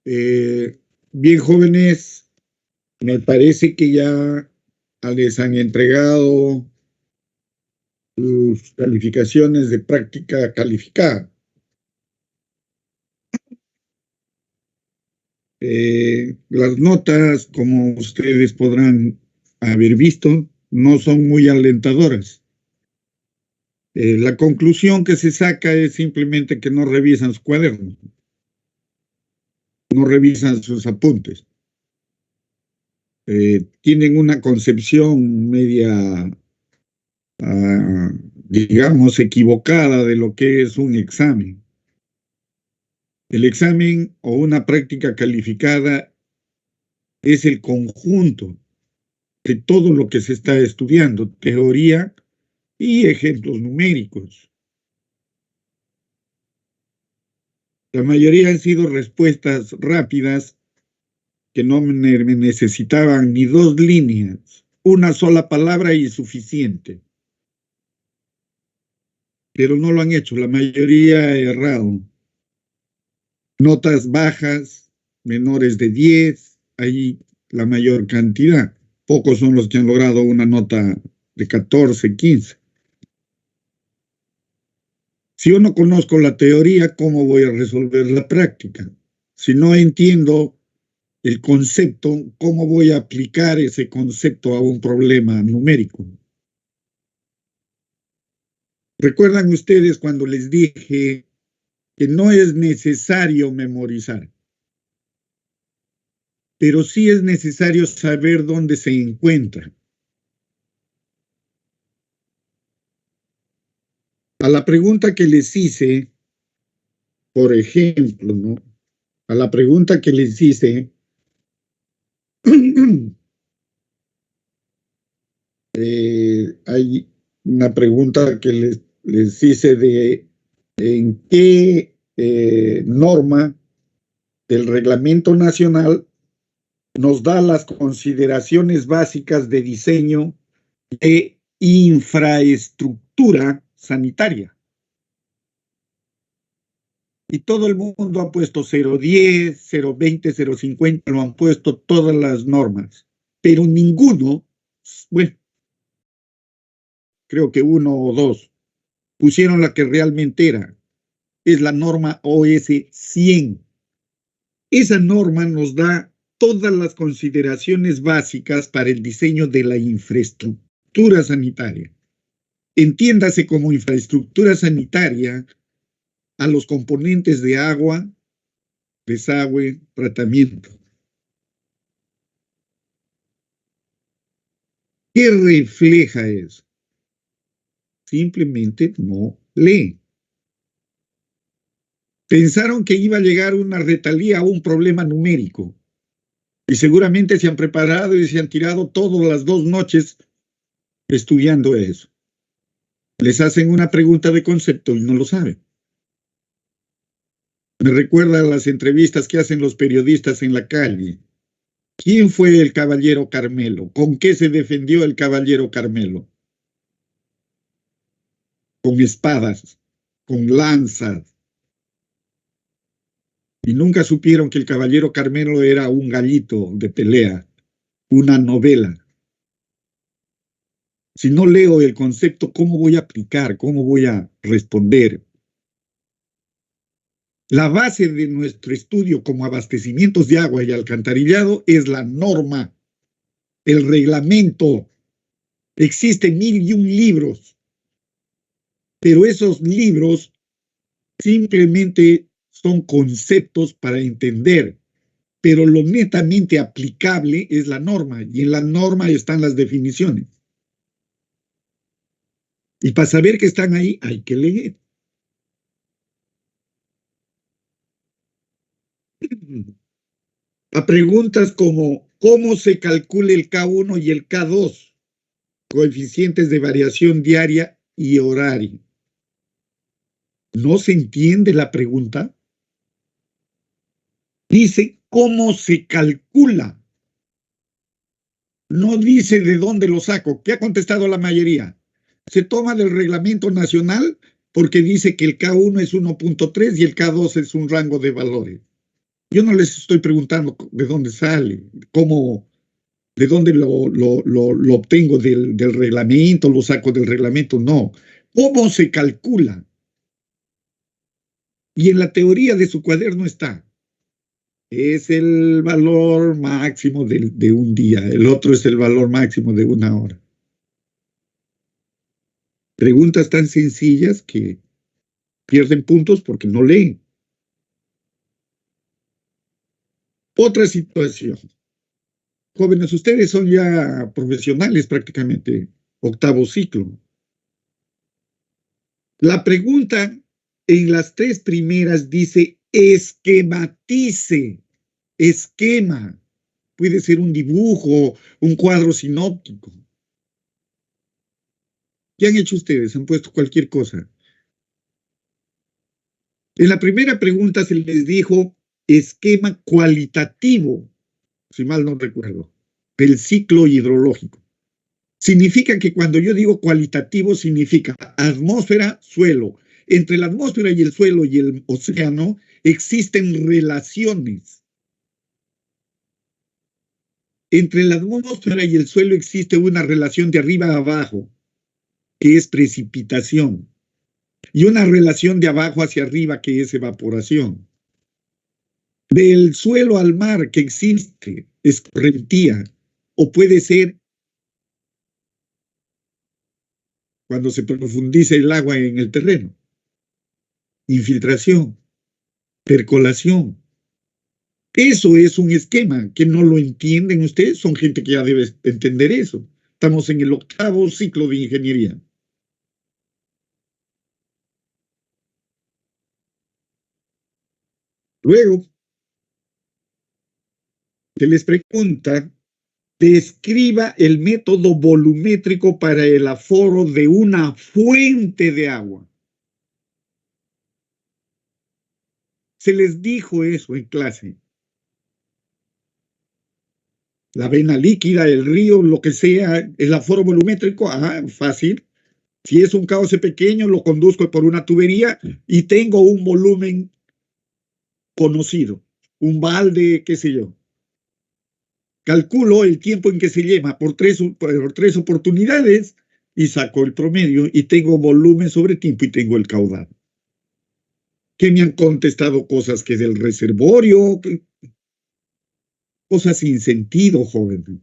Eh, Bien, jóvenes, me parece que ya les han entregado sus calificaciones de práctica calificada. Las notas, como ustedes podrán haber visto, no son muy alentadoras. La conclusión que se saca es simplemente que no revisan su cuaderno, no revisan sus apuntes. Tienen una concepción media, digamos, equivocada de lo que es un examen. El examen o una práctica calificada es el conjunto de todo lo que se está estudiando, teoría y ejemplos numéricos. La mayoría han sido respuestas rápidas que no necesitaban ni dos líneas, una sola palabra y suficiente. Pero no lo han hecho, la mayoría ha errado. Notas bajas, menores de 10, hay la mayor cantidad. Pocos son los que han logrado una nota de 14, 15. Si yo no conozco la teoría, ¿cómo voy a resolver la práctica? Si no entiendo el concepto, ¿cómo voy a aplicar ese concepto a un problema numérico? ¿Recuerdan ustedes cuando les dije que no es necesario memorizar, pero sí es necesario saber dónde se encuentra? A la pregunta que les hice, por ejemplo, ¿no? A la pregunta que les hice, hay una pregunta que les hice de en qué norma del reglamento nacional nos da las consideraciones básicas de diseño de infraestructura sanitaria. Y todo el mundo ha puesto 010, 020, 050, lo han puesto todas las normas, pero ninguno, bueno, creo que uno o dos, pusieron la que realmente era. Es la norma OS 100. Esa norma nos da todas las consideraciones básicas para el diseño de la infraestructura sanitaria. Entiéndase como infraestructura sanitaria a los componentes de agua, desagüe, tratamiento. ¿Qué refleja eso? Simplemente no lee. Pensaron que iba a llegar una retalía a un problema numérico y seguramente se han preparado y se han tirado todas las 2 noches estudiando eso. Les hacen una pregunta de concepto y no lo saben. Me recuerda a las entrevistas que hacen los periodistas en la calle. ¿Quién fue el caballero Carmelo? ¿Con qué se defendió el caballero Carmelo? Con espadas, con lanzas. Y nunca supieron que el caballero Carmelo era un gallito de pelea, una novela. Si no leo el concepto, ¿cómo voy a aplicar? ¿Cómo voy a responder? La base de nuestro estudio como abastecimientos de agua y alcantarillado es la norma, el reglamento. Existen 1001 libros, pero esos libros simplemente son conceptos para entender, pero lo netamente aplicable es la norma, y en la norma están las definiciones. Y para saber que están ahí, hay que leer. A preguntas como, ¿cómo se calcula el K1 y el K2? Coeficientes de variación diaria y horaria. ¿No se entiende la pregunta? Dice, ¿cómo se calcula? No dice de dónde lo saco. ¿Qué ha contestado la mayoría? Se toma del reglamento nacional porque dice que el K1 es 1.3 y el K2 es un rango de valores. Yo no les estoy preguntando de dónde sale, cómo, de dónde lo obtengo del reglamento, lo saco del reglamento, no. ¿Cómo se calcula? Y en la teoría de su cuaderno está. Es el valor máximo de un día, el otro es el valor máximo de una hora. Preguntas tan sencillas que pierden puntos porque no leen. Otra situación. Jóvenes, ustedes son ya profesionales prácticamente, octavo ciclo. La pregunta en las tres primeras dice esquematice, esquema. Puede ser un dibujo, un cuadro sinóptico. ¿Qué han hecho ustedes? Han puesto cualquier cosa. En la primera pregunta se les dijo esquema cualitativo, si mal no recuerdo, del ciclo hidrológico. Significa que cuando yo digo cualitativo, significa atmósfera, suelo. Entre la atmósfera y el suelo y el océano existen relaciones. Entre la atmósfera y el suelo existe una relación de arriba a abajo, que es precipitación, y una relación de abajo hacia arriba, que es evaporación. Del suelo al mar que existe escorrentía, o puede ser cuando se profundiza el agua en el terreno. Infiltración, percolación. Eso es un esquema que no lo entienden ustedes, son gente que ya debe entender eso. Estamos en el octavo ciclo de ingeniería. Luego, se les pregunta, describa el método volumétrico para el aforo de una fuente de agua. Se les dijo eso en clase. La vena líquida, el río, lo que sea, el aforo volumétrico, fácil. Si es un cauce pequeño, lo conduzco por una tubería y tengo un volumen conocido, un balde, qué sé yo. Calculo el tiempo en que se lleva por tres oportunidades y saco el promedio y tengo volumen sobre tiempo y tengo el caudal. Que me han contestado cosas que del reservorio, cosas sin sentido, joven.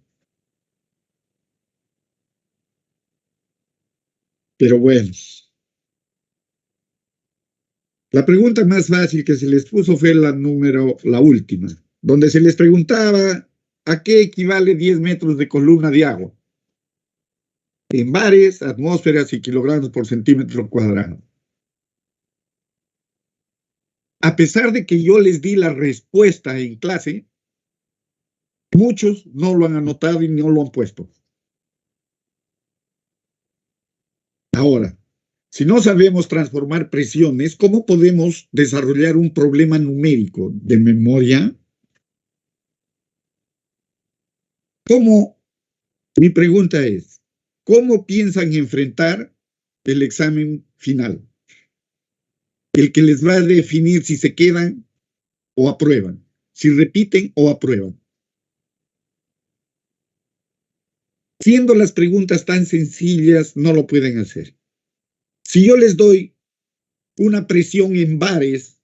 Pero bueno, la pregunta más fácil que se les puso fue la última, donde se les preguntaba a qué equivale 10 metros de columna de agua en bares, atmósferas y kilogramos por centímetro cuadrado. A pesar de que yo les di la respuesta en clase, muchos no lo han anotado y no lo han puesto. Ahora, si no sabemos transformar presiones, ¿cómo podemos desarrollar un problema numérico de memoria? ¿Cómo? Mi pregunta es, ¿cómo piensan enfrentar el examen final? El que les va a definir si se quedan o aprueban, si repiten o aprueban. Siendo las preguntas tan sencillas, no lo pueden hacer. Si yo les doy una presión en bares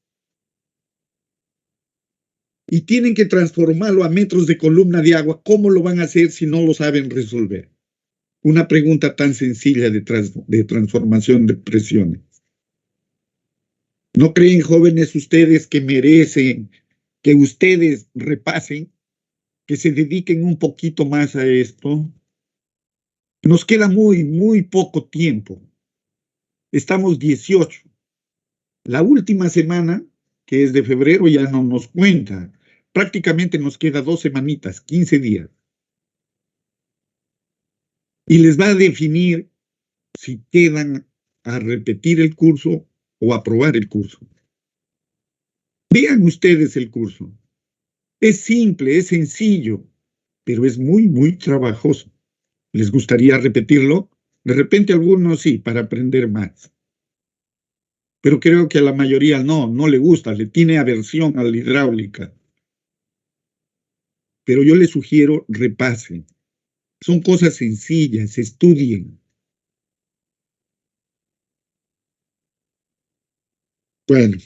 y tienen que transformarlo a metros de columna de agua, ¿cómo lo van a hacer si no lo saben resolver? Una pregunta tan sencilla de transformación de presiones. ¿No creen, jóvenes, ustedes que merecen que ustedes repasen, que se dediquen un poquito más a esto? Nos queda muy poco tiempo. Estamos 18. La última semana, que es de febrero, ya no nos cuenta. Prácticamente nos queda 2 semanitas, 15 días. Y les va a definir si quedan a repetir el curso o aprobar el curso. Vean ustedes el curso. Es simple, es sencillo, pero es muy trabajoso. ¿Les gustaría repetirlo? De repente algunos sí, para aprender más. Pero creo que a la mayoría no le gusta, le tiene aversión a la hidráulica. pero yo les sugiero repasen. Son cosas sencillas, estudien. Bueno,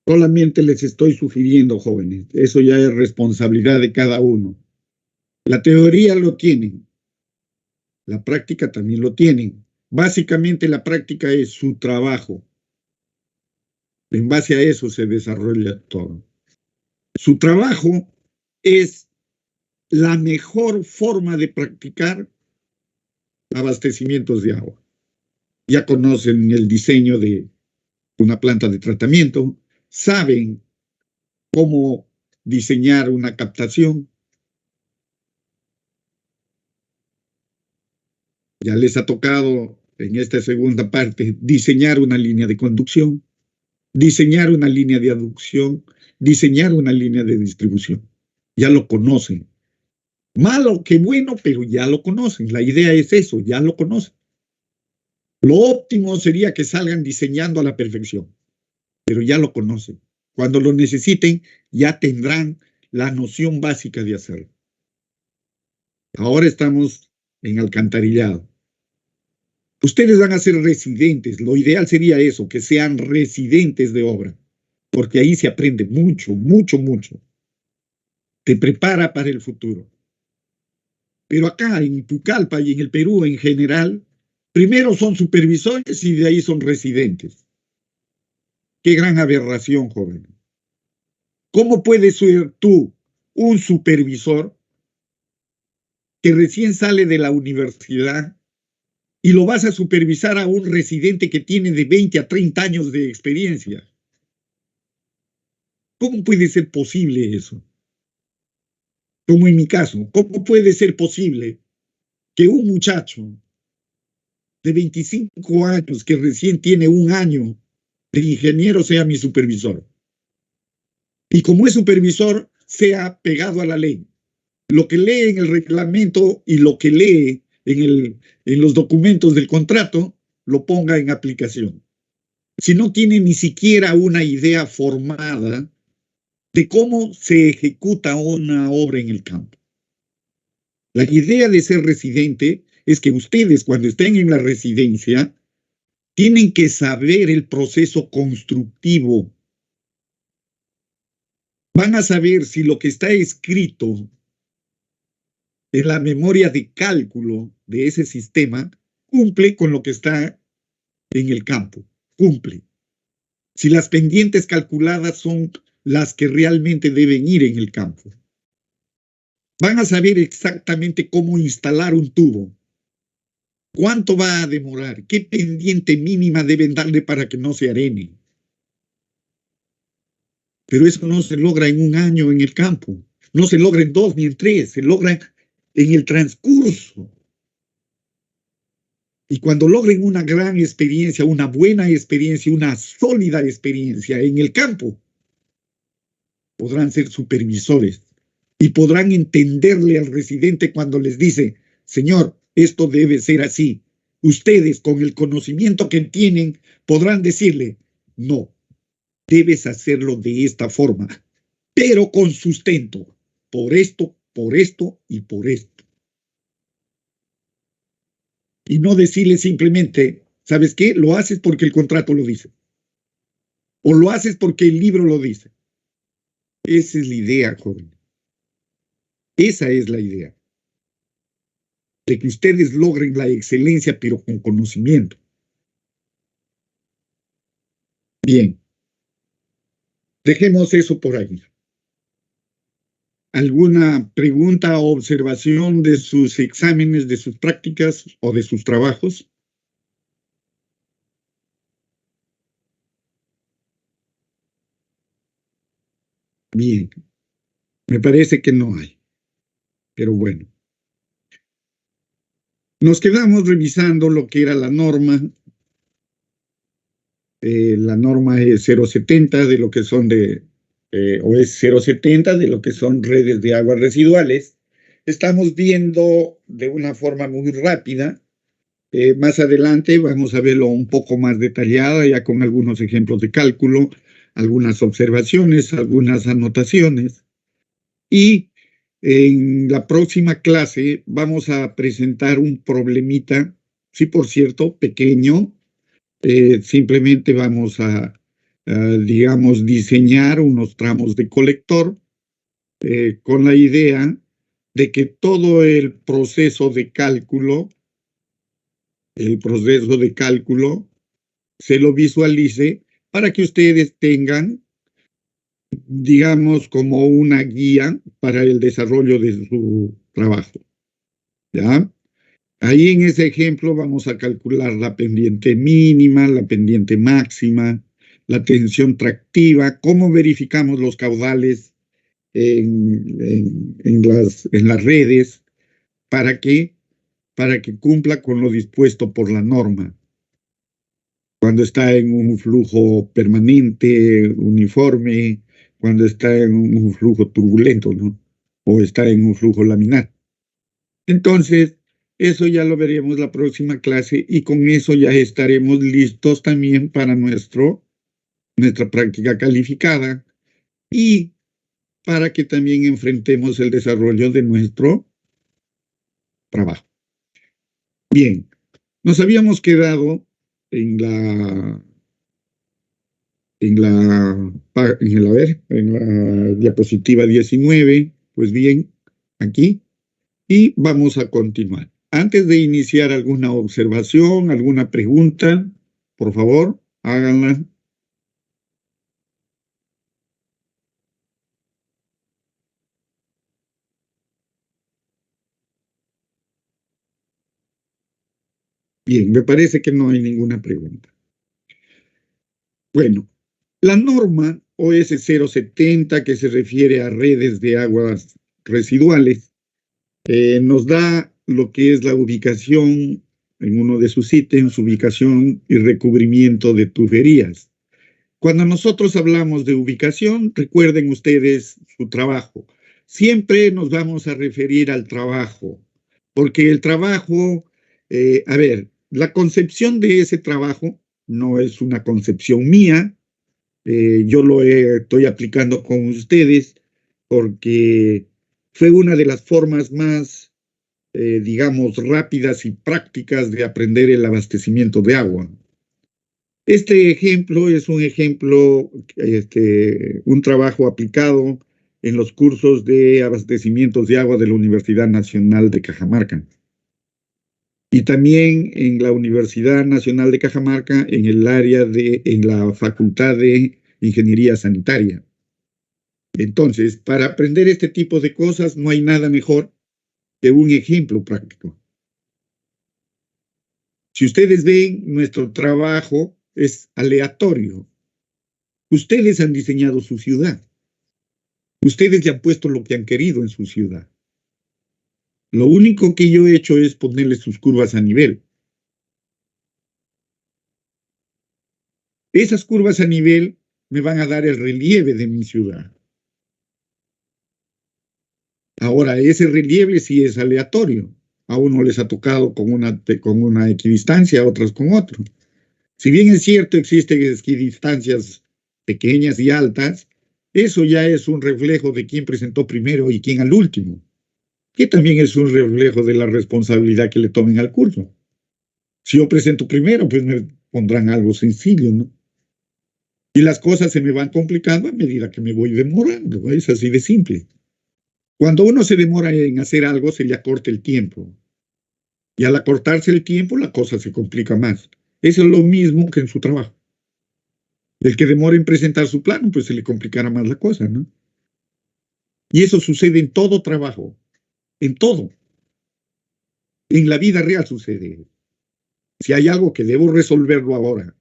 solamente les estoy sugiriendo, jóvenes. Eso ya es responsabilidad de cada uno. La teoría lo tienen, la práctica también lo tienen. Básicamente la práctica es su trabajo. En base a eso se desarrolla todo. Su trabajo es la mejor forma de practicar abastecimientos de agua. Ya conocen el diseño de una planta de tratamiento, saben cómo diseñar una captación. Ya les ha tocado en esta segunda parte diseñar una línea de conducción, diseñar una línea de aducción, diseñar una línea de distribución. Ya lo conocen. Malo que bueno, pero ya lo conocen. La idea es eso, ya lo conocen. Lo óptimo sería que salgan diseñando a la perfección, pero ya lo conocen. Cuando lo necesiten, ya tendrán la noción básica de hacerlo. Ahora estamos en alcantarillado. Ustedes van a ser residentes. Lo ideal sería eso, que sean residentes de obra, porque ahí se aprende mucho, mucho, mucho. Te prepara para el futuro. Pero acá en Pucallpa y en el Perú en general, primero son supervisores y de ahí son residentes. Qué gran aberración, joven. ¿Cómo puedes ser tú un supervisor que recién sale de la universidad y lo vas a supervisar a un residente que tiene de 20 a 30 años de experiencia? ¿Cómo puede ser posible eso? Como en mi caso, ¿cómo puede ser posible que un muchacho de 25 años que recién tiene un año de ingeniero sea mi supervisor? Y como es supervisor, sea pegado a la ley. Lo que lee en el reglamento y lo que lee en los documentos del contrato, lo ponga en aplicación. Si no tiene ni siquiera una idea formada de cómo se ejecuta una obra en el campo. La idea de ser residente es que ustedes, cuando estén en la residencia, tienen que saber el proceso constructivo. Van a saber si lo que está escrito en la memoria de cálculo de ese sistema cumple con lo que está en el campo, cumple. Si las pendientes calculadas son las que realmente deben ir en el campo. Van a saber exactamente cómo instalar un tubo, cuánto va a demorar, qué pendiente mínima deben darle para que no se arene. Pero eso no se logra en un año en el campo, no se logra en 2 ni en 3, se logra en el transcurso. Y cuando logren una gran experiencia, una buena experiencia, una sólida experiencia en el campo, podrán ser supervisores y podrán entenderle al residente cuando les dice, señor, esto debe ser así. Ustedes, con el conocimiento que tienen, podrán decirle, no, debes hacerlo de esta forma, pero con sustento, por esto y por esto. Y no decirle simplemente, ¿sabes qué? Lo haces porque el contrato lo dice. O lo haces porque el libro lo dice. Esa es la idea, joven. Esa es la idea. De que ustedes logren la excelencia, pero con conocimiento. Bien. Dejemos eso por ahí. ¿Alguna pregunta o observación de sus exámenes, de sus prácticas o de sus trabajos? Bien. Me parece que no hay. Pero bueno. Nos quedamos revisando lo que era la norma. La norma es 070 de lo que son o es 070 de lo que son redes de aguas residuales. Estamos viendo de una forma muy rápida. Más adelante vamos a verlo un poco más detallado, ya con algunos ejemplos de cálculo, algunas observaciones, algunas anotaciones. Y en la próxima clase vamos a presentar un problemita, sí, por cierto, pequeño. Simplemente vamos digamos, diseñar unos tramos de colector con la idea de que todo el proceso de cálculo se lo visualice para que ustedes tengan, digamos, como una guía para el desarrollo de su trabajo, ¿ya? Ahí en ese ejemplo vamos a calcular la pendiente mínima, la pendiente máxima, la tensión tractiva, cómo verificamos los caudales en las redes para que, para que cumpla con lo dispuesto por la norma. Cuando está en un flujo permanente, uniforme, cuando está en un flujo turbulento, ¿no? O está en un flujo laminar. Entonces, eso ya lo veremos la próxima clase y con eso ya estaremos listos también para nuestra práctica calificada y para que también enfrentemos el desarrollo de nuestro trabajo. Bien, nos habíamos quedado en la en la diapositiva 19, pues bien, aquí, y vamos a continuar. Antes de iniciar alguna observación, alguna pregunta, por favor, háganla. Bien, me parece que no hay ninguna pregunta. Bueno, la norma OS 070, que se refiere a redes de aguas residuales, nos da lo que es la ubicación en uno de sus ítems, ubicación y recubrimiento de tuberías. Cuando nosotros hablamos de ubicación, recuerden ustedes su trabajo. Siempre nos vamos a referir al trabajo, porque el trabajo, a ver, la concepción de ese trabajo no es una concepción mía, yo estoy aplicando con ustedes porque fue una de las formas más, digamos, rápidas y prácticas de aprender el abastecimiento de agua. Este ejemplo es un ejemplo, un trabajo aplicado en los cursos de abastecimientos de agua de la Universidad Nacional de Cajamarca. Y también en la Universidad Nacional de Cajamarca, en la Facultad de Ingeniería Sanitaria. Entonces, para aprender este tipo de cosas no hay nada mejor que un ejemplo práctico. Si ustedes ven, nuestro trabajo es aleatorio. Ustedes han diseñado su ciudad. Ustedes ya han puesto lo que han querido en su ciudad. Lo único que yo he hecho es ponerle sus curvas a nivel. Esas curvas a nivel me van a dar el relieve de mi ciudad. Ahora, ese relieve sí es aleatorio. A uno les ha tocado con una equidistancia, a otros con otro. Si bien es cierto, existen equidistancias pequeñas y altas, eso ya es un reflejo de quién presentó primero y quién al último, que también es un reflejo de la responsabilidad que le tomen al curso. Si yo presento primero, pues me pondrán algo sencillo, ¿no? Y las cosas se me van complicando a medida que me voy demorando, es así de simple. Cuando uno se demora en hacer algo, se le acorta el tiempo. Y al acortarse el tiempo, la cosa se complica más. Eso es lo mismo que en su trabajo. El que demora en presentar su plano, pues se le complicará más la cosa, ¿no? Y eso sucede en todo trabajo, en todo. En la vida real sucede. Si hay algo que debo resolverlo ahora,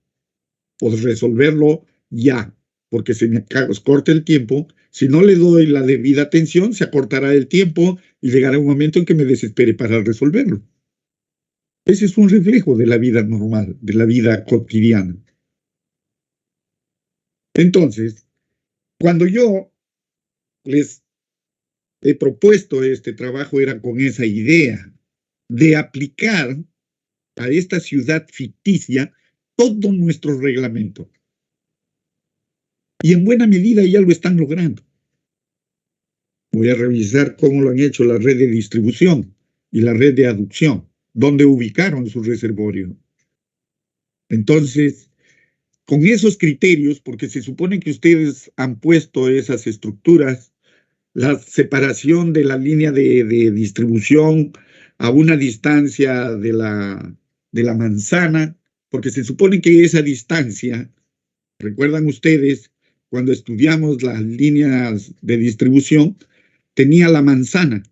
o resolverlo ya, porque se me corta el tiempo, si no le doy la debida atención, se acortará el tiempo y llegará un momento en que me desespere para resolverlo. Ese es un reflejo de la vida normal, de la vida cotidiana. Entonces, cuando yo les he propuesto este trabajo, era con esa idea de aplicar a esta ciudad ficticia todo nuestro reglamento. Y en buena medida ya lo están logrando. Voy a revisar cómo lo han hecho la red de distribución y la red de aducción, dónde ubicaron su reservorio. Entonces, con esos criterios, porque se supone que ustedes han puesto esas estructuras, la separación de la línea de distribución a una distancia de la manzana, porque se supone que esa distancia, recuerdan ustedes, cuando estudiamos las líneas de distribución, tenía la manzana,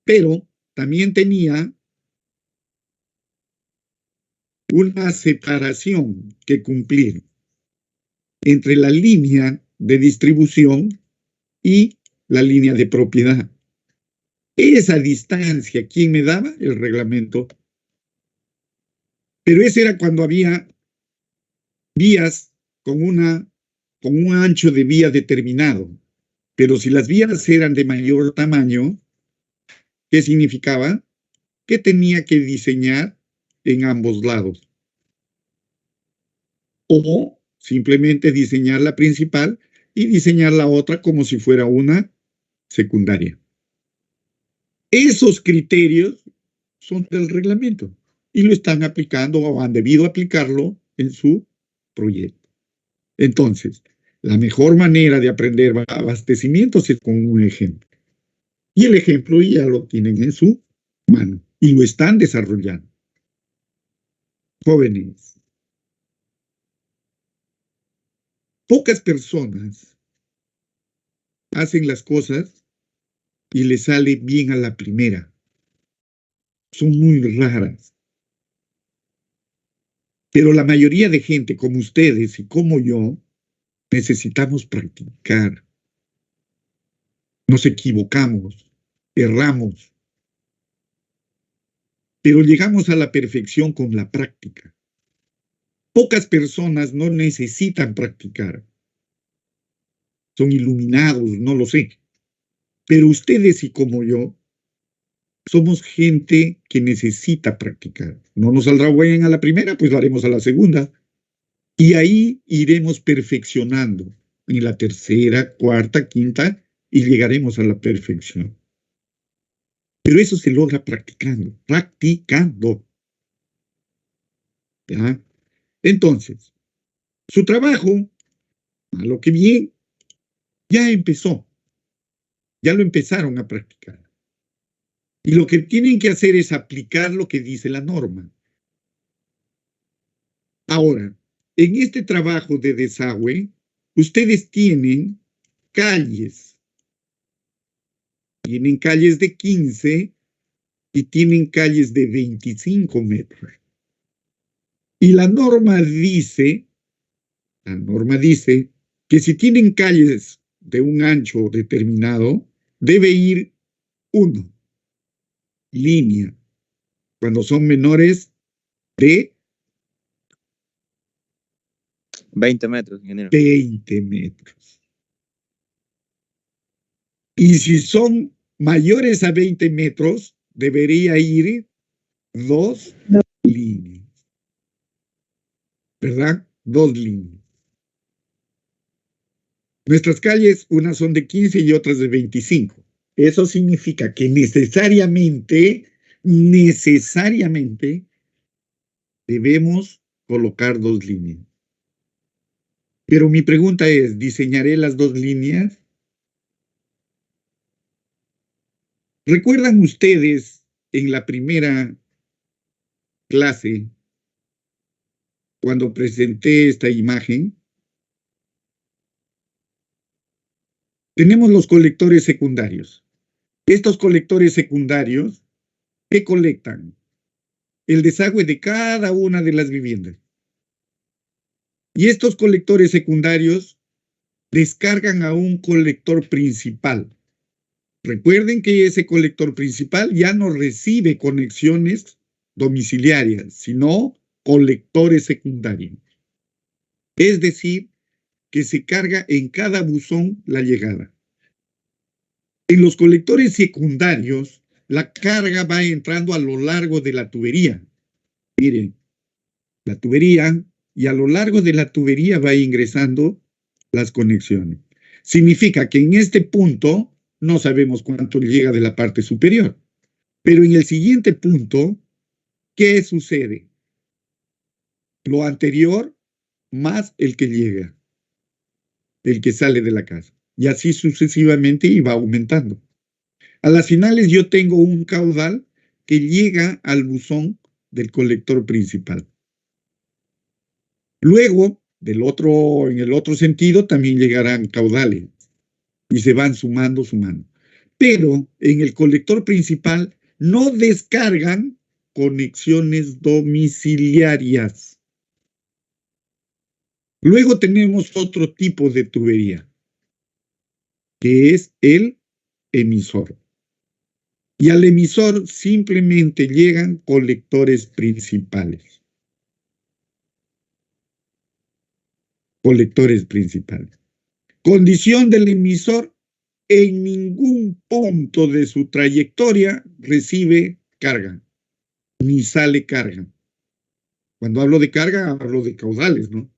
pero también tenía una separación que cumplir entre la línea de distribución y la línea de propiedad. Esa distancia, ¿quién me daba? El reglamento. Pero ese era cuando había vías con un ancho de vía determinado. Pero si las vías eran de mayor tamaño, ¿qué significaba? Que tenía que diseñar en ambos lados. O simplemente diseñar la principal y diseñar la otra como si fuera una secundaria. Esos criterios son del reglamento y lo están aplicando o han debido aplicarlo en su proyecto. Entonces, la mejor manera de aprender abastecimientos es con un ejemplo. Y el ejemplo ya lo tienen en su mano y lo están desarrollando. Jóvenes, pocas personas hacen las cosas y les sale bien a la primera. Son muy raras. Pero la mayoría de gente como ustedes y como yo, necesitamos practicar. Nos equivocamos, erramos, pero llegamos a la perfección con la práctica. Pocas personas no necesitan practicar. Son iluminados, no lo sé. Pero ustedes y como yo, somos gente que necesita practicar. No nos saldrá bien a la primera, pues lo haremos a la segunda. Y ahí iremos perfeccionando en la tercera, cuarta, quinta, y llegaremos a la perfección. Pero eso se logra practicando, practicando. ¿Ya? Entonces, su trabajo, a lo que bien, ya empezó. Ya lo empezaron a practicar. Y lo que tienen que hacer es aplicar lo que dice la norma. Ahora, en este trabajo de desagüe, ustedes tienen calles. Tienen calles de 15 y tienen calles de 25 metros. Y la norma dice que si tienen calles de un ancho determinado, debe ir uno, línea, cuando son menores de 20 metros, ingeniero. 20 metros. Y si son mayores a 20 metros, debería ir dos líneas. ¿Verdad? Dos líneas. Nuestras calles, unas son de 15 y otras de 25. Eso significa que necesariamente debemos colocar dos líneas. Pero mi pregunta es, ¿diseñaré las dos líneas? ¿Recuerdan ustedes en la primera clase, cuando presenté esta imagen? Tenemos los colectores secundarios. Estos colectores secundarios, ¿qué colectan? El desagüe de cada una de las viviendas. Y estos colectores secundarios descargan a un colector principal. Recuerden que ese colector principal ya no recibe conexiones domiciliarias, sino colectores secundarios. Es decir, que se carga en cada buzón la llegada. En los colectores secundarios, la carga va entrando a lo largo de la tubería. Miren, la tubería, y a lo largo de la tubería va ingresando las conexiones. Significa que en este punto no sabemos cuánto llega de la parte superior. Pero en el siguiente punto, ¿qué sucede? Lo anterior más el que llega, el que sale de la casa. Y así sucesivamente y va aumentando. A las finales yo tengo un caudal que llega al buzón del colector principal. Luego, en el otro sentido, también llegarán caudales y se van sumando. Pero en el colector principal no descargan conexiones domiciliarias. Luego tenemos otro tipo de tubería, que es el emisor. Y al emisor simplemente llegan colectores principales. Colectores principales. Condición del emisor: en ningún punto de su trayectoria recibe carga, ni sale carga. Cuando hablo de carga, hablo de caudales, ¿no?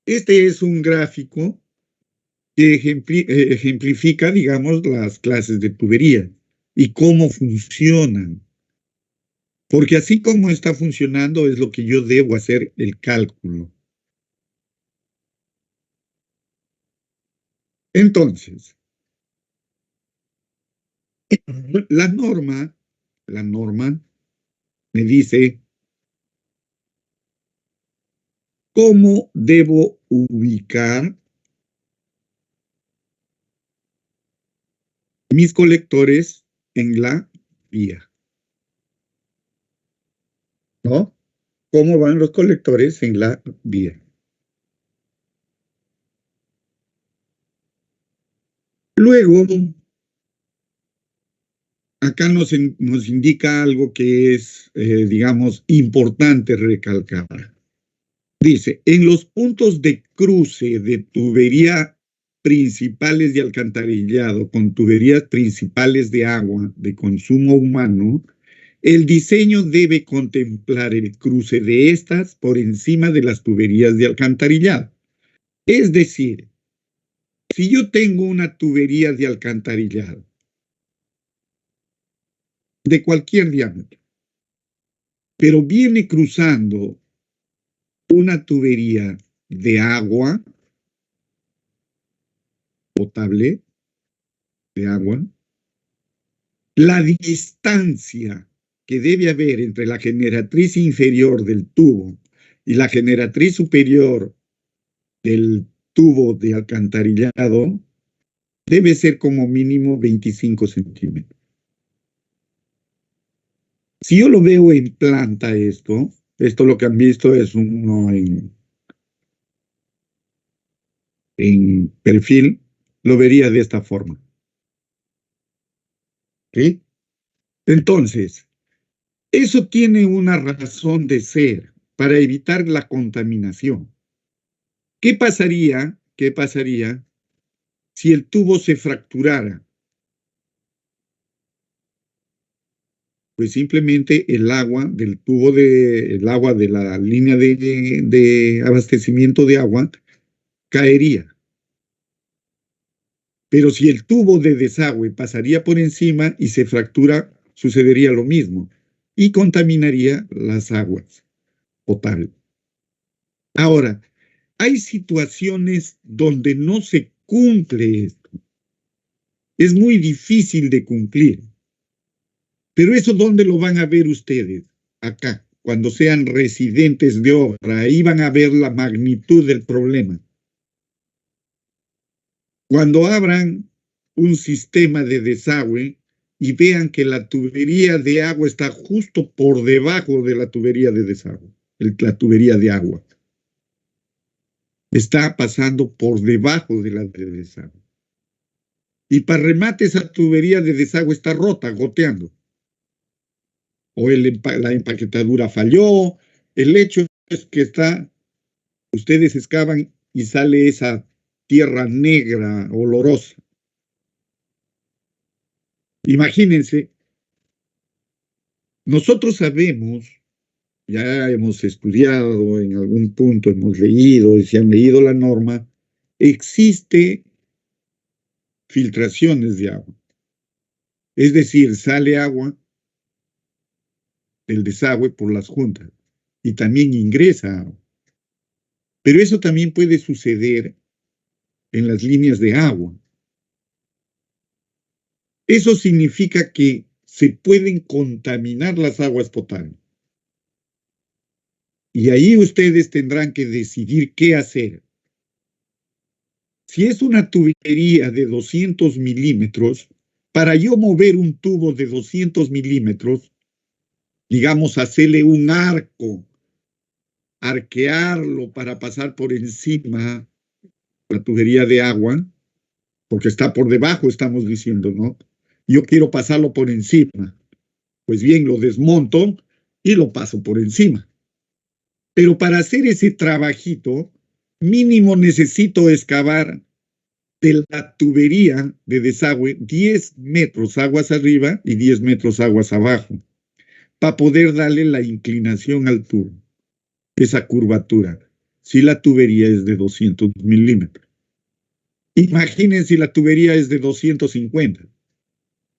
Este es un gráfico que ejemplifica, digamos, las clases de tubería y cómo funcionan. Porque así como está funcionando es lo que yo debo hacer el cálculo. Entonces, la norma me dice cómo debo ubicar mis colectores en la vía, ¿no? ¿Cómo van los colectores en la vía? Luego, acá nos indica algo que es, digamos, importante recalcar. Dice, en los puntos de cruce de tubería principales de alcantarillado con tuberías principales de agua de consumo humano, el diseño debe contemplar el cruce de estas por encima de las tuberías de alcantarillado. Es decir, si yo tengo una tubería de alcantarillado de cualquier diámetro, pero viene cruzando una tubería de agua potable, de agua, la distancia que debe haber entre la generatriz inferior del tubo y la generatriz superior del tubo de alcantarillado debe ser como mínimo 25 centímetros. Si yo lo veo en planta esto lo que han visto es uno en perfil, lo vería de esta forma. ¿Sí? Entonces, eso tiene una razón de ser para evitar la contaminación. ¿Qué pasaría si el tubo se fracturara? Pues simplemente el agua del tubo el agua de la línea de abastecimiento de agua caería. Pero si el tubo de desagüe pasaría por encima y se fractura, sucedería lo mismo y contaminaría las aguas potables. Ahora, hay situaciones donde no se cumple esto. Es muy difícil de cumplir. Pero eso, ¿dónde lo van a ver ustedes? Acá, cuando sean residentes de obra, ahí van a ver la magnitud del problema. Cuando abran un sistema de desagüe y vean que la tubería de agua está justo por debajo de la tubería de desagüe, la tubería de agua. Está pasando por debajo de la de desagüe. Y para remate esa tubería de desagüe está rota, goteando. O la empaquetadura falló. El hecho es que ustedes excavan y sale esa tierra negra, olorosa. Imagínense, nosotros sabemos, ya hemos estudiado en algún punto, hemos leído, y si han leído la norma, existe filtraciones de agua. Es decir, sale agua del desagüe por las juntas y también ingresa agua. Pero eso también puede suceder en las líneas de agua. Eso significa que se pueden contaminar las aguas potables. Y ahí ustedes tendrán que decidir qué hacer. Si es una tubería de 200 milímetros, para yo mover un tubo de 200 milímetros, digamos, hacerle un arco, arquearlo para pasar por encima la tubería de agua, porque está por debajo, estamos diciendo, ¿no? Yo quiero pasarlo por encima. Pues bien, lo desmonto y lo paso por encima. Pero para hacer ese trabajito, mínimo necesito excavar de la tubería de desagüe 10 metros aguas arriba y 10 metros aguas abajo, para poder darle la inclinación al tubo, esa curvatura, si la tubería es de 200 milímetros. Imaginen si la tubería es de 250,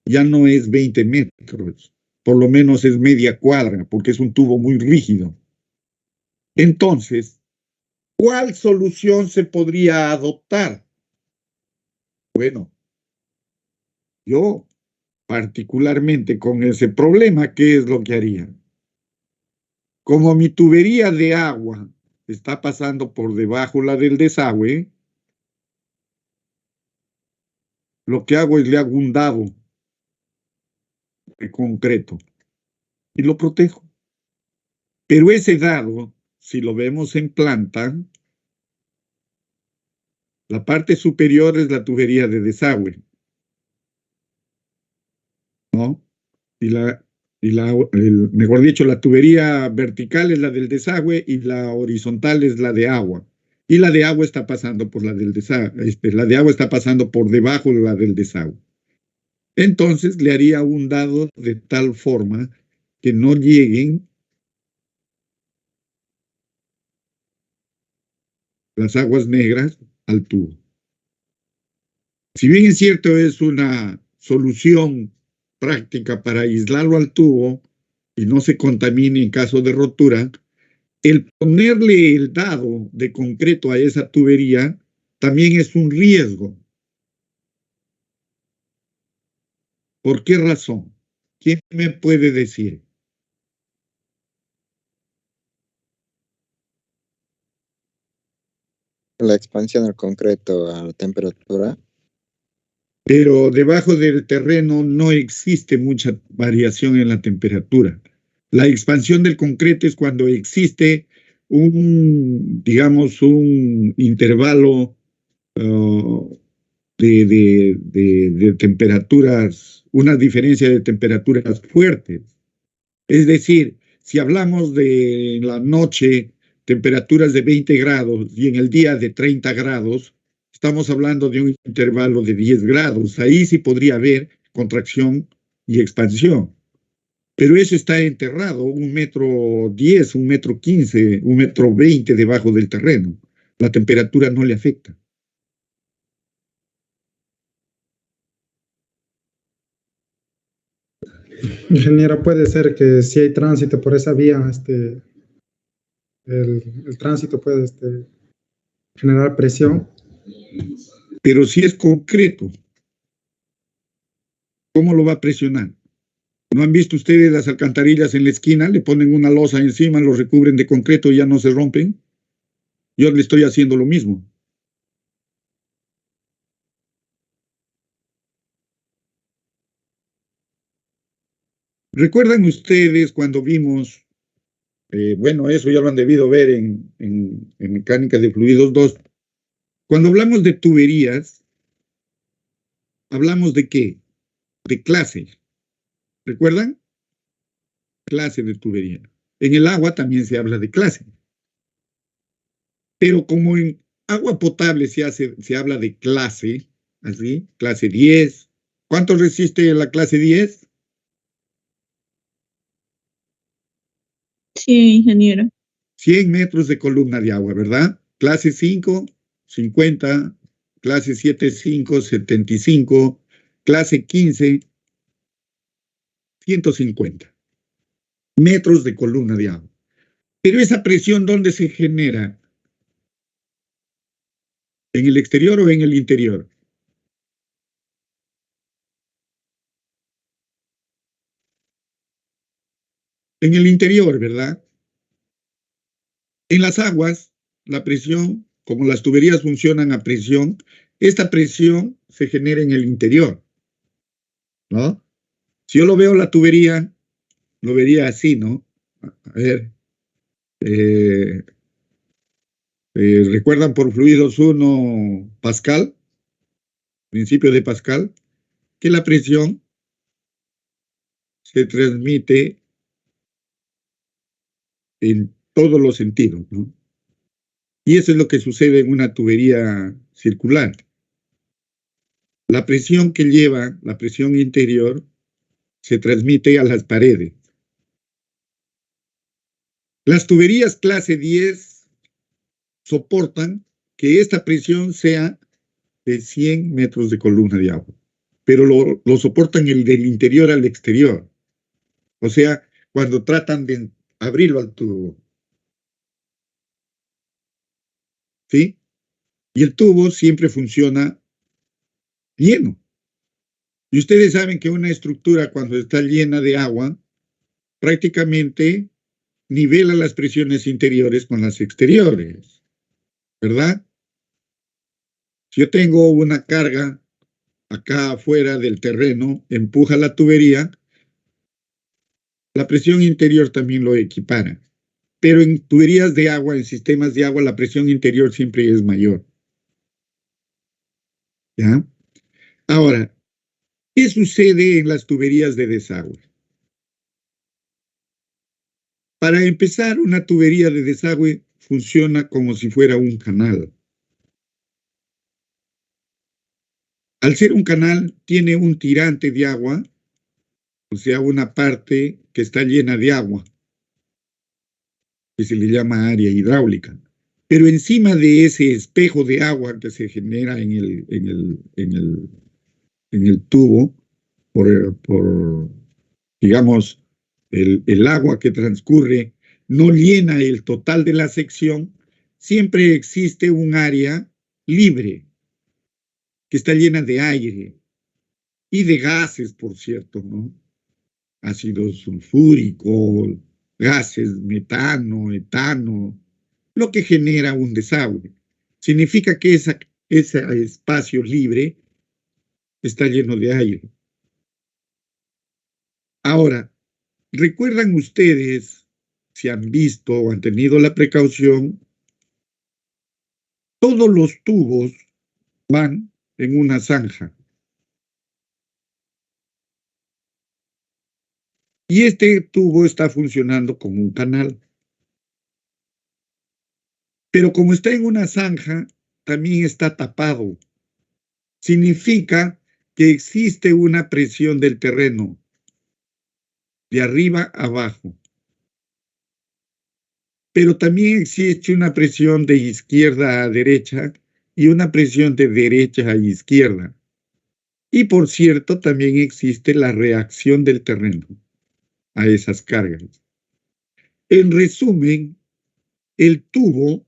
ya no es 20 metros, por lo menos es media cuadra, porque es un tubo muy rígido. Entonces, ¿cuál solución se podría adoptar? Bueno, yo particularmente con ese problema, ¿qué es lo que haría? Como mi tubería de agua está pasando por debajo la del desagüe, lo que hago es le hago un dado de concreto y lo protejo. Pero ese dado, si lo vemos en planta, la parte superior es la tubería de desagüe, ¿no? Mejor dicho, la tubería vertical es la del desagüe y la horizontal es la de agua. Y la de agua está pasando por la del desagüe, la de agua está pasando por debajo de la del desagüe. Entonces le haría un dado de tal forma que no lleguen las aguas negras al tubo. Si bien es cierto, es una solución práctica para aislarlo al tubo y no se contamine en caso de rotura, el ponerle el dado de concreto a esa tubería también es un riesgo. ¿Por qué razón? ¿Quién me puede decir? La expansión del concreto a la temperatura. Pero debajo del terreno no existe mucha variación en la temperatura. La expansión del concreto es cuando existe digamos, un intervalo de temperaturas, una diferencia de temperaturas fuertes. Es decir, si hablamos de la noche, temperaturas de 20 grados y en el día de 30 grados, estamos hablando de un intervalo de 10 grados. Ahí sí podría haber contracción y expansión. Pero eso está enterrado, 1,10 m, 1,15 m, 1,20 m debajo del terreno. La temperatura no le afecta. Ingeniero, puede ser que si hay tránsito por esa vía, el tránsito puede generar presión. Pero si es concreto, ¿cómo lo va a presionar? ¿No han visto ustedes las alcantarillas en la esquina? Le ponen una losa encima, lo recubren de concreto y ya no se rompen. Yo le estoy haciendo lo mismo. ¿Recuerdan ustedes cuando vimos, bueno, eso ya lo han debido ver en Mecánica de Fluidos 2, cuando hablamos de tuberías, hablamos de qué? De clase. ¿Recuerdan? Clase de tubería. En el agua también se habla de clase. Pero como en agua potable se habla de clase, así, clase 10. ¿Cuánto resiste la clase 10? Sí, ingeniero. 100 metros de columna de agua, ¿verdad? Clase 5, 50, clase 7.5, 75, clase 15, 150 metros de columna de agua. Pero esa presión, ¿dónde se genera? ¿En el exterior o en el interior? En el interior, ¿verdad? En las aguas, la presión, como las tuberías funcionan a presión, esta presión se genera en el interior, ¿no? Si yo lo veo la tubería, lo vería así, ¿no? A ver, ¿recuerdan por fluidos 1 Pascal, principio de Pascal, que la presión se transmite en todos los sentidos, ¿no? Y eso es lo que sucede en una tubería circular. La presión que lleva, la presión interior, se transmite a las paredes. Las tuberías clase 10 soportan que esta presión sea de 100 metros de columna de agua, pero lo soportan del interior al exterior. O sea, cuando tratan de abrirlo al tubo, ¿sí? Y el tubo siempre funciona lleno. Y ustedes saben que una estructura cuando está llena de agua, prácticamente nivela las presiones interiores con las exteriores, ¿verdad? Si yo tengo una carga acá afuera del terreno, empuja la tubería, la presión interior también lo equipara. Pero en tuberías de agua, en sistemas de agua, la presión interior siempre es mayor. ¿Ya? Ahora, ¿qué sucede en las tuberías de desagüe? Para empezar, una tubería de desagüe funciona como si fuera un canal. Al ser un canal, tiene un tirante de agua, o sea, una parte que está llena de agua, que se le llama área hidráulica. Pero encima de ese espejo de agua que se genera en el tubo, por digamos, el agua que transcurre no llena el total de la sección, siempre existe un área libre que está llena de aire y de gases, por cierto, ¿no? Ácido sulfúrico, gases, metano, etano, lo que genera un desagüe. Significa que ese espacio libre está lleno de aire. Ahora, ¿recuerdan ustedes, si han visto o han tenido la precaución, todos los tubos van en una zanja? Y este tubo está funcionando como un canal. Pero como está en una zanja, también está tapado. Significa que existe una presión del terreno, de arriba a abajo. Pero también existe una presión de izquierda a derecha y una presión de derecha a izquierda. Y por cierto, también existe la reacción del terreno a esas cargas. En resumen, el tubo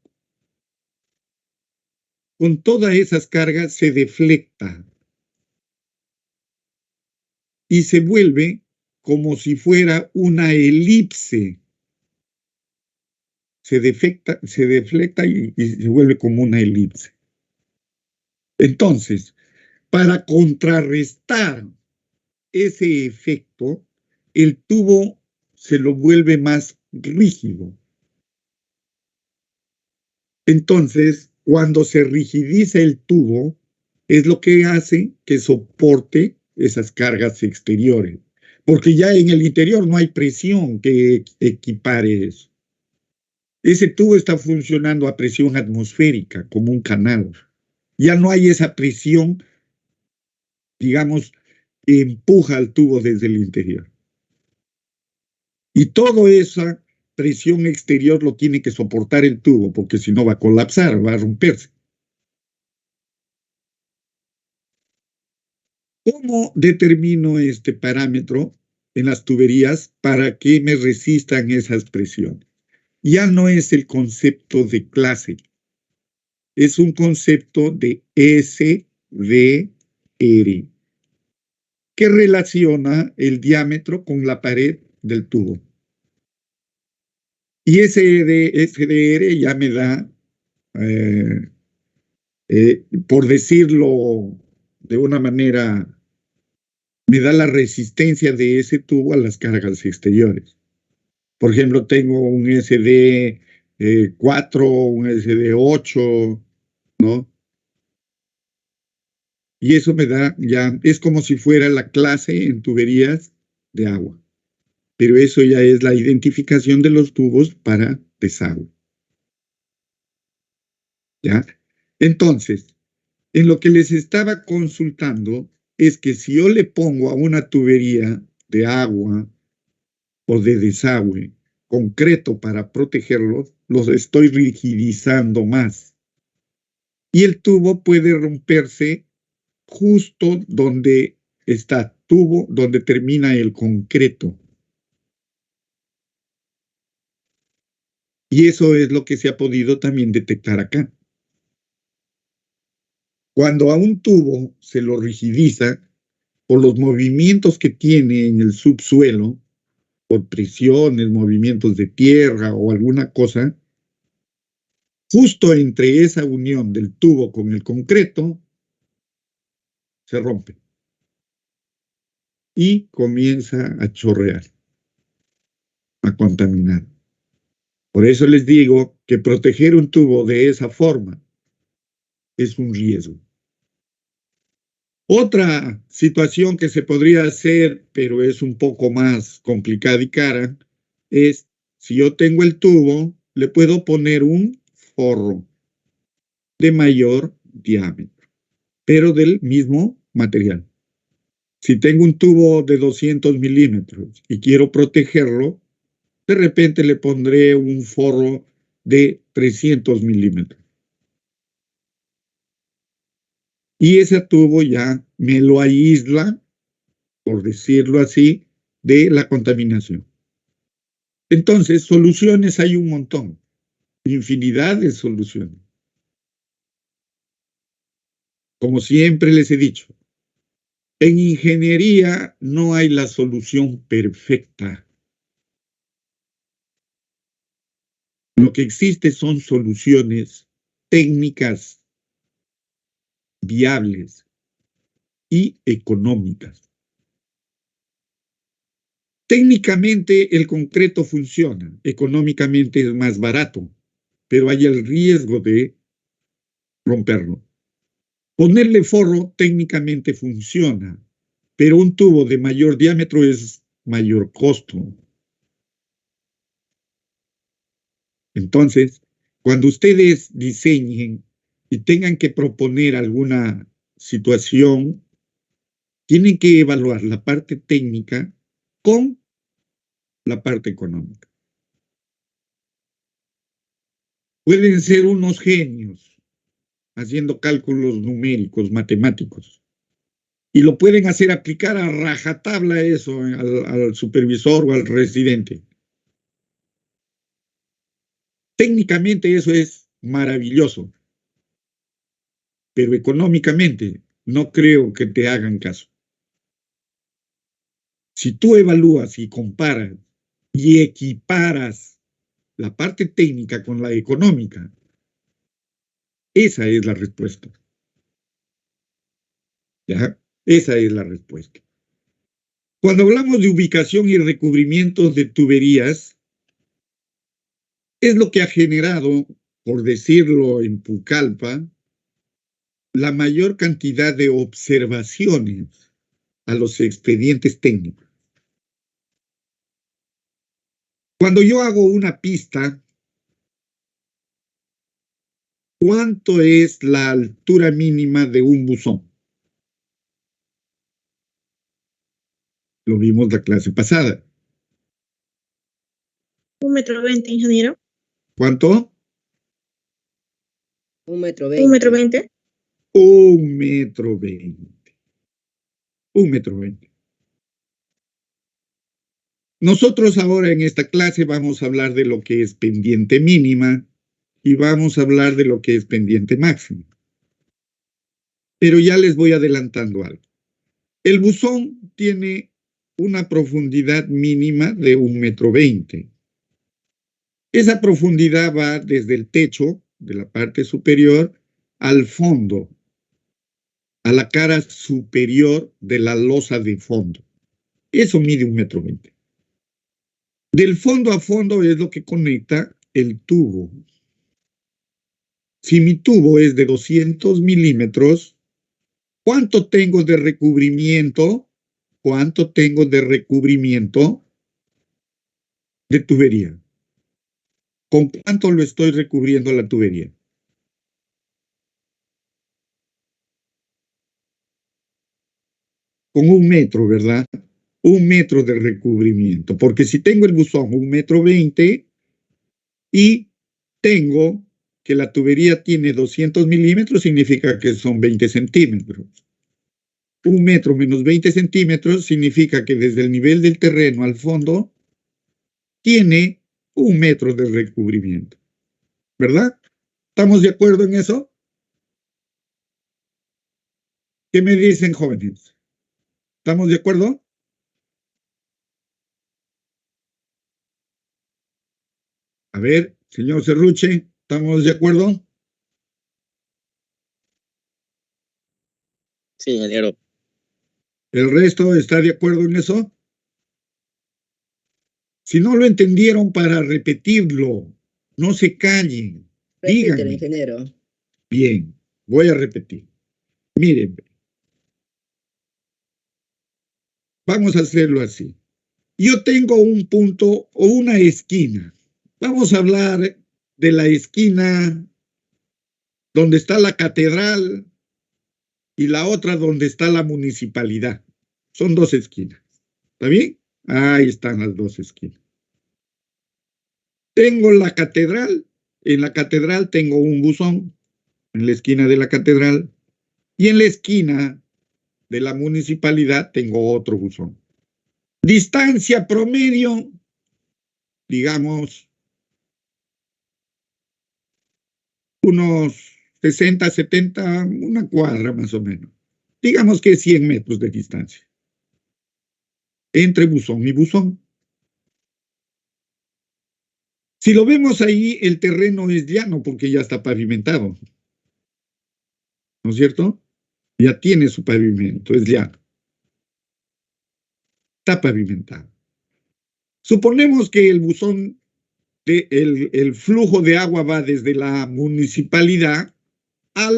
con todas esas cargas se deflecta y se vuelve como si fuera una elipse. Se deflecta y se vuelve como una elipse. Entonces, para contrarrestar ese efecto, el tubo se lo vuelve más rígido. Entonces, cuando se rigidiza el tubo, es lo que hace que soporte esas cargas exteriores, porque ya en el interior no hay presión que equipare eso. Ese tubo está funcionando a presión atmosférica, como un canal. Ya no hay esa presión, digamos, que empuja al tubo desde el interior. Y toda esa presión exterior lo tiene que soportar el tubo, porque si no va a colapsar, va a romperse. ¿Cómo determino este parámetro en las tuberías para que me resistan esas presiones? Ya no es el concepto de clase, es un concepto de SDR, que relaciona el diámetro con la pared del tubo. Y ese SDR ya me da, por decirlo de una manera, me da la resistencia de ese tubo a las cargas exteriores. Por ejemplo, tengo un SD 4, un SD 8, ¿no? Y eso me da ya, es como si fuera la clase en tuberías de agua. Pero eso ya es la identificación de los tubos para desagüe. ¿Ya? Entonces, en lo que les estaba consultando es que si yo le pongo a una tubería de agua o de desagüe concreto para protegerlos, los estoy rigidizando más. Y el tubo puede romperse justo donde está tubo, donde termina el concreto. Y eso es lo que se ha podido también detectar acá. Cuando a un tubo se lo rigidiza por los movimientos que tiene en el subsuelo, por presiones, movimientos de tierra o alguna cosa, justo entre esa unión del tubo con el concreto, se rompe y comienza a chorrear, a contaminar. Por eso les digo que proteger un tubo de esa forma es un riesgo. Otra situación que se podría hacer, pero es un poco más complicada y cara, es si yo tengo el tubo, le puedo poner un forro de mayor diámetro, pero del mismo material. Si tengo un tubo de 200 milímetros y quiero protegerlo, de repente le pondré un forro de 300 milímetros. Y ese tubo ya me lo aísla, por decirlo así, de la contaminación. Entonces, soluciones hay un montón, infinidad de soluciones. Como siempre les he dicho, en ingeniería no hay la solución perfecta. Lo que existe son soluciones técnicas viables y económicas. Técnicamente el concreto funciona, económicamente es más barato, pero hay el riesgo de romperlo. Ponerle forro técnicamente funciona, pero un tubo de mayor diámetro es mayor costo. Entonces, cuando ustedes diseñen y tengan que proponer alguna situación, tienen que evaluar la parte técnica con la parte económica. Pueden ser unos genios haciendo cálculos numéricos, matemáticos, y lo pueden hacer aplicar a rajatabla eso al supervisor o al residente. Técnicamente eso es maravilloso, pero económicamente no creo que te hagan caso. Si tú evalúas y comparas y equiparas la parte técnica con la económica, esa es la respuesta. ¿Ya? Esa es la respuesta. Cuando hablamos de ubicación y recubrimiento de tuberías, es lo que ha generado, por decirlo en Pucallpa, la mayor cantidad de observaciones a los expedientes técnicos. Cuando yo hago una pista, ¿cuánto es la altura mínima de un buzón? Lo vimos la clase pasada. 1,20 m, ingeniero. ¿Cuánto? 1,20 m. 1,20 m. 1,20 m. Nosotros ahora en esta clase vamos a hablar de lo que es pendiente mínima y vamos a hablar de lo que es pendiente máxima. Pero ya les voy adelantando algo. El buzón tiene una profundidad mínima de 1,20 m. Esa profundidad va desde el techo de la parte superior al fondo, a la cara superior de la losa de fondo. Eso mide 1,20 m. Del fondo a fondo es lo que conecta el tubo. Si mi tubo es de 200 milímetros, ¿cuánto tengo de recubrimiento? ¿Cuánto tengo de recubrimiento de tubería? ¿Con cuánto lo estoy recubriendo la tubería? Con 1 metro, ¿verdad? 1 metro de recubrimiento, porque si tengo el buzón 1,20 m y tengo que la tubería tiene 200 milímetros, significa que son 20 centímetros. 1 metro menos 20 centímetros significa que desde el nivel del terreno al fondo tiene 1 metro de recubrimiento, ¿verdad? ¿Estamos de acuerdo en eso? ¿Qué me dicen, jóvenes? ¿Estamos de acuerdo? A ver, señor Cerruche, ¿estamos de acuerdo? Sí, ingeniero. ¿El resto está de acuerdo en eso? Si no lo entendieron, para repetirlo, no se callen, díganme. Ingeniero. Bien, voy a repetir. Miren, vamos a hacerlo así. Yo tengo un punto o una esquina. Vamos a hablar de la esquina donde está la catedral y la otra donde está la municipalidad. Son 2 esquinas. ¿Está bien? Ahí están las 2 esquinas. Tengo la catedral. En la catedral tengo un buzón. En la esquina de la catedral. Y en la esquina de la municipalidad tengo otro buzón. Distancia promedio, digamos, unos 60, 70, una cuadra más o menos. Digamos que 100 metros de distancia. Entre buzón y buzón. Si lo vemos ahí, el terreno es llano porque ya está pavimentado. ¿No es cierto? Ya tiene su pavimento, es llano. Está pavimentado. Suponemos que el buzón, el flujo de agua va desde la municipalidad a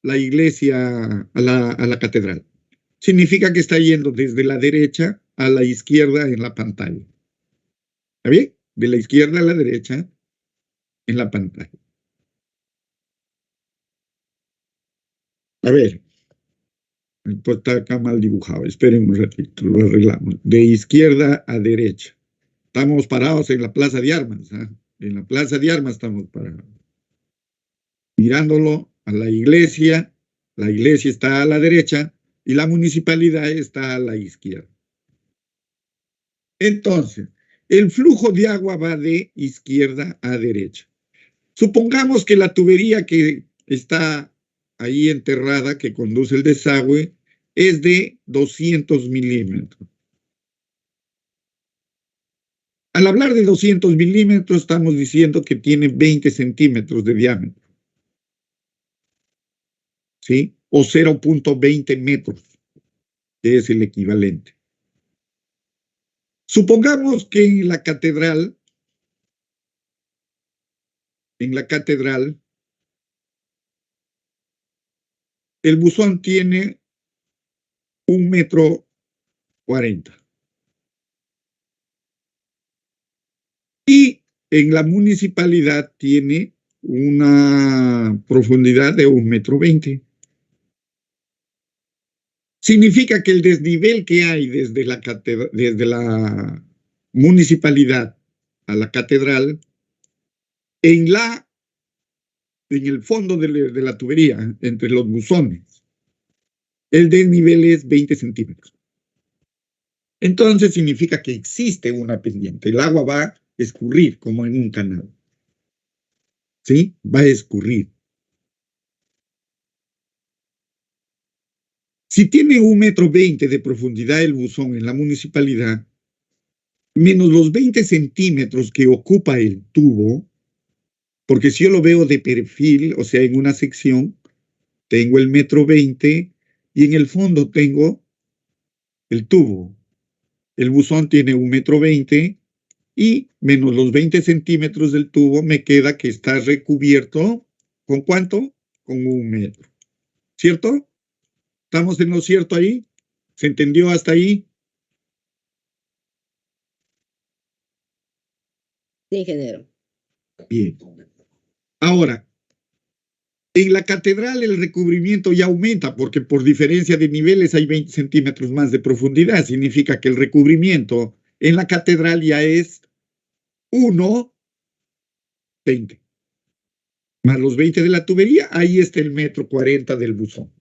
la iglesia, a la catedral. Significa que está yendo desde la derecha a la izquierda en la pantalla. ¿Está bien? De la izquierda a la derecha en la pantalla. A ver, pues está acá mal dibujado. Esperen un ratito, lo arreglamos. De izquierda a derecha. Estamos parados en la plaza de armas. ¿Eh? En la plaza de armas estamos parados. Mirándolo a la iglesia está a la derecha y la municipalidad está a la izquierda. Entonces, el flujo de agua va de izquierda a derecha. Supongamos que la tubería que está ahí enterrada, que conduce el desagüe, es de 200 milímetros. Al hablar de 200 milímetros, estamos diciendo que tiene 20 centímetros de diámetro. ¿Sí? O 0,20 metros, que es el equivalente. Supongamos que en la catedral, el buzón tiene 1,40 m. Y en la municipalidad tiene una profundidad de 1,20 m. Significa que el desnivel que hay desde la municipalidad a la catedral, en el fondo de la tubería, entre los buzones, El desnivel es 20 centímetros. Entonces significa que existe una pendiente. El agua va a escurrir como en un canal. ¿Sí? Va a escurrir. Si tiene 1,20 m de profundidad el buzón en la municipalidad, menos los 20 centímetros que ocupa el tubo, porque si yo lo veo de perfil, o sea, en una sección, tengo el 1,20 m y en el fondo tengo el tubo. El buzón tiene 1,20 m y menos los 20 centímetros del tubo me queda que está recubierto, ¿con cuánto? Con 1 metro. ¿Cierto? ¿Estamos en lo cierto ahí? ¿Se entendió hasta ahí? Sí, ingeniero. Bien. Ahora, en la catedral el recubrimiento ya aumenta porque por diferencia de niveles hay 20 centímetros más de profundidad. Significa que el recubrimiento en la catedral ya es 1,20. Más los 20 de la tubería, ahí está el 1,40 m del buzón.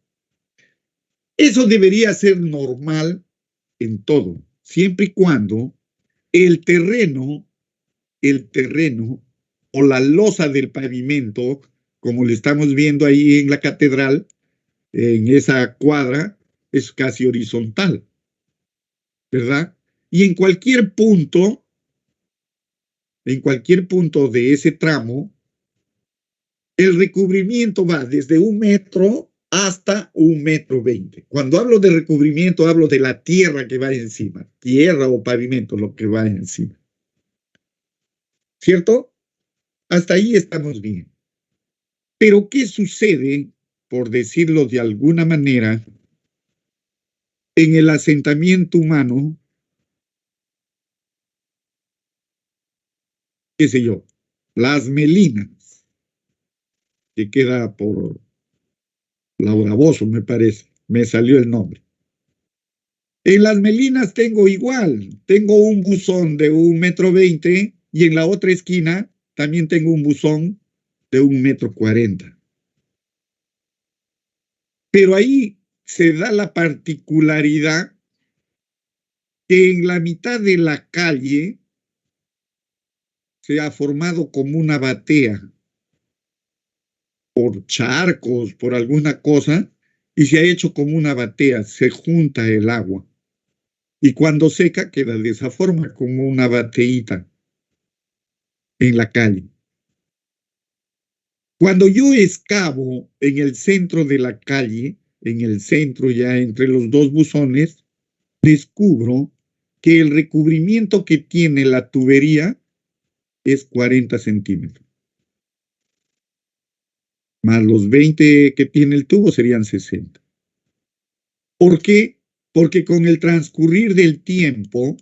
Eso debería ser normal en todo, siempre y cuando el terreno o la losa del pavimento, como le estamos viendo ahí en la catedral, en esa cuadra, es casi horizontal, ¿verdad? Y en cualquier punto de ese tramo, el recubrimiento va desde 1 metro hasta 1,20 m. Cuando hablo de recubrimiento, hablo de la tierra que va encima, tierra o pavimento, lo que va encima. ¿Cierto? Hasta ahí estamos bien. Pero ¿qué sucede, por decirlo de alguna manera, en el asentamiento humano? ¿Qué sé yo? Las Melinas, que queda por Laura Bozzo, me parece. Me salió el nombre. En las Melinas tengo igual. Tengo un buzón de 1,20 m y en la otra esquina también tengo un buzón de 1,40 m. Pero ahí se da la particularidad que en la mitad de la calle se ha formado como una batea por charcos, por alguna cosa, y se ha hecho como una batea, se junta el agua. Y cuando seca queda de esa forma, como una bateíta en la calle. Cuando yo excavo en el centro de la calle, en el centro ya entre los dos buzones, descubro que el recubrimiento que tiene la tubería es 40 centímetros. Más los 20 que tiene el tubo serían 60. ¿Por qué? Porque con el transcurrir del tiempo,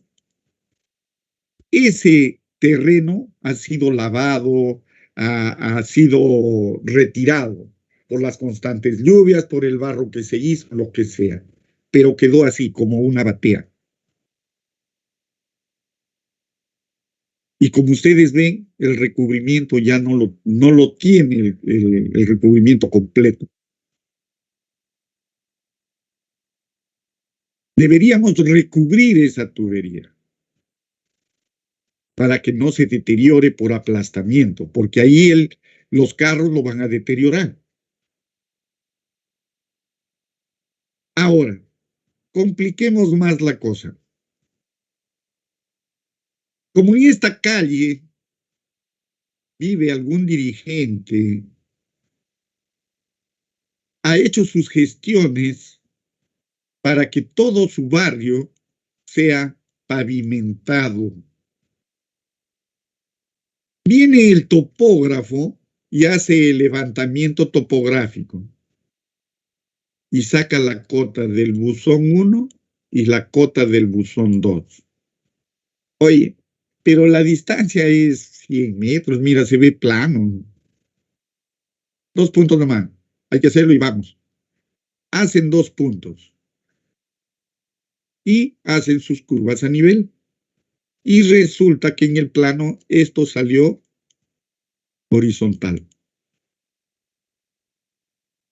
ese terreno ha sido lavado, ha sido retirado por las constantes lluvias, por el barro que se hizo, lo que sea, pero quedó así como una batea. Y como ustedes ven, el recubrimiento ya no lo tiene el recubrimiento completo. Deberíamos recubrir esa tubería para que no se deteriore por aplastamiento, porque ahí los carros lo van a deteriorar. Ahora, compliquemos más la cosa. Como en esta calle vive algún dirigente, ha hecho sus gestiones para que todo su barrio sea pavimentado. Viene el topógrafo y hace el levantamiento topográfico y saca la cota del buzón 1 y la cota del buzón 2. Oye, pero la distancia es 100 metros, mira, se ve plano. 2 puntos nomás, hay que hacerlo y vamos. Hacen 2 puntos y hacen sus curvas a nivel. Y resulta que en el plano esto salió horizontal.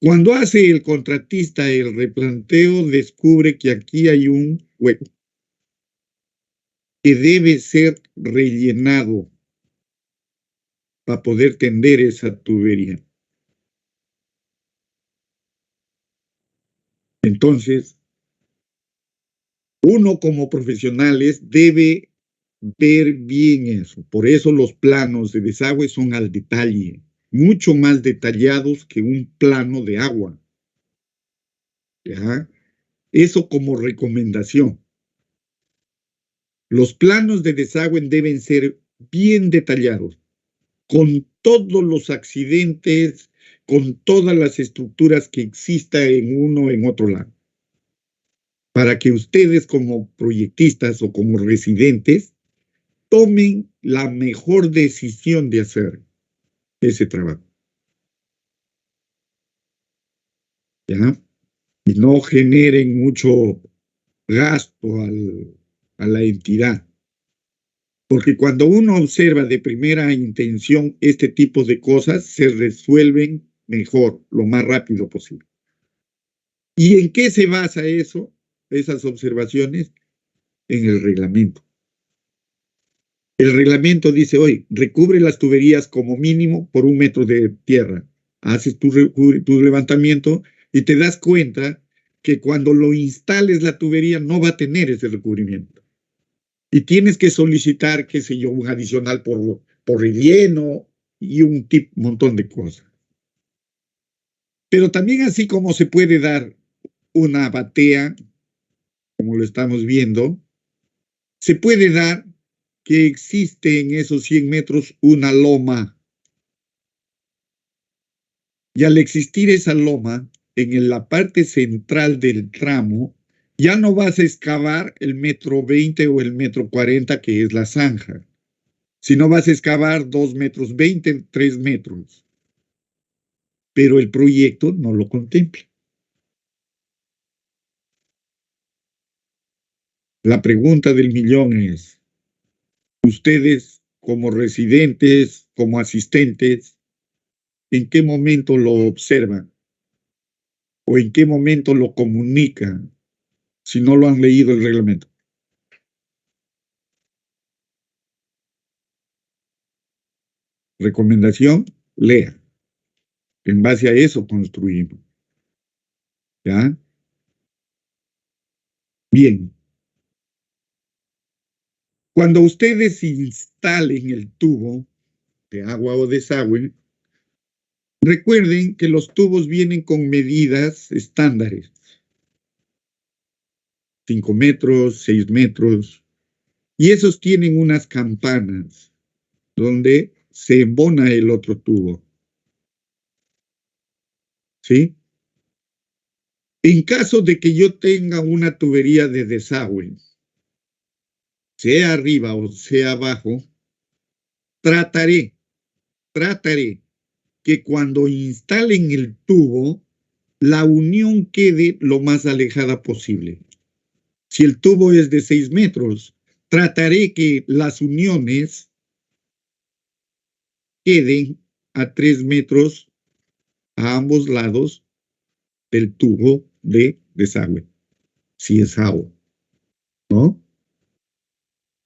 Cuando hace el contratista el replanteo, descubre que aquí hay un hueco que debe ser rellenado para poder tender esa tubería. Entonces, uno como profesionales debe ver bien eso. Por eso los planos de desagüe son al detalle, mucho más detallados que un plano de agua. ¿Ya? Eso como recomendación. Los planos de desagüe deben ser bien detallados, con todos los accidentes, con todas las estructuras que exista en uno o en otro lado, para que ustedes como proyectistas o como residentes tomen la mejor decisión de hacer ese trabajo. ¿Ya? Y no generen mucho gasto a la entidad. Porque cuando uno observa de primera intención este tipo de cosas, se resuelven mejor, lo más rápido posible. ¿Y en qué se basa eso, esas observaciones? En el reglamento. El reglamento dice, hoy, recubre las tuberías como mínimo por 1 metro de tierra. Haces tu levantamiento y te das cuenta que cuando lo instales la tubería no va a tener ese recubrimiento. Y tienes que solicitar, qué sé yo, un adicional por relleno y un montón de cosas. Pero también así como se puede dar una batea, como lo estamos viendo, se puede dar que existe en esos 100 metros una loma. Y al existir esa loma, en la parte central del tramo, ya no vas a excavar el 1,20 m o el 1,40 m, que es la zanja, sino vas a excavar 2,20 m, 3 metros. Pero el proyecto no lo contempla. La pregunta del millón es, ustedes como residentes, como asistentes, ¿en qué momento lo observan? ¿O en qué momento lo comunican si no lo han leído el reglamento? Recomendación, lea. En base a eso construimos. ¿Ya? Bien. Cuando ustedes instalen el tubo de agua o desagüe, recuerden que los tubos vienen con medidas estándares. 5 metros, 6 metros. Y esos tienen unas campanas donde se embona el otro tubo. ¿Sí? En caso de que yo tenga una tubería de desagüe, sea arriba o sea abajo, trataré que cuando instalen el tubo, la unión quede lo más alejada posible. Si el tubo es de 6 metros, trataré que las uniones queden a 3 metros a ambos lados del tubo de desagüe, si es agua, ¿no?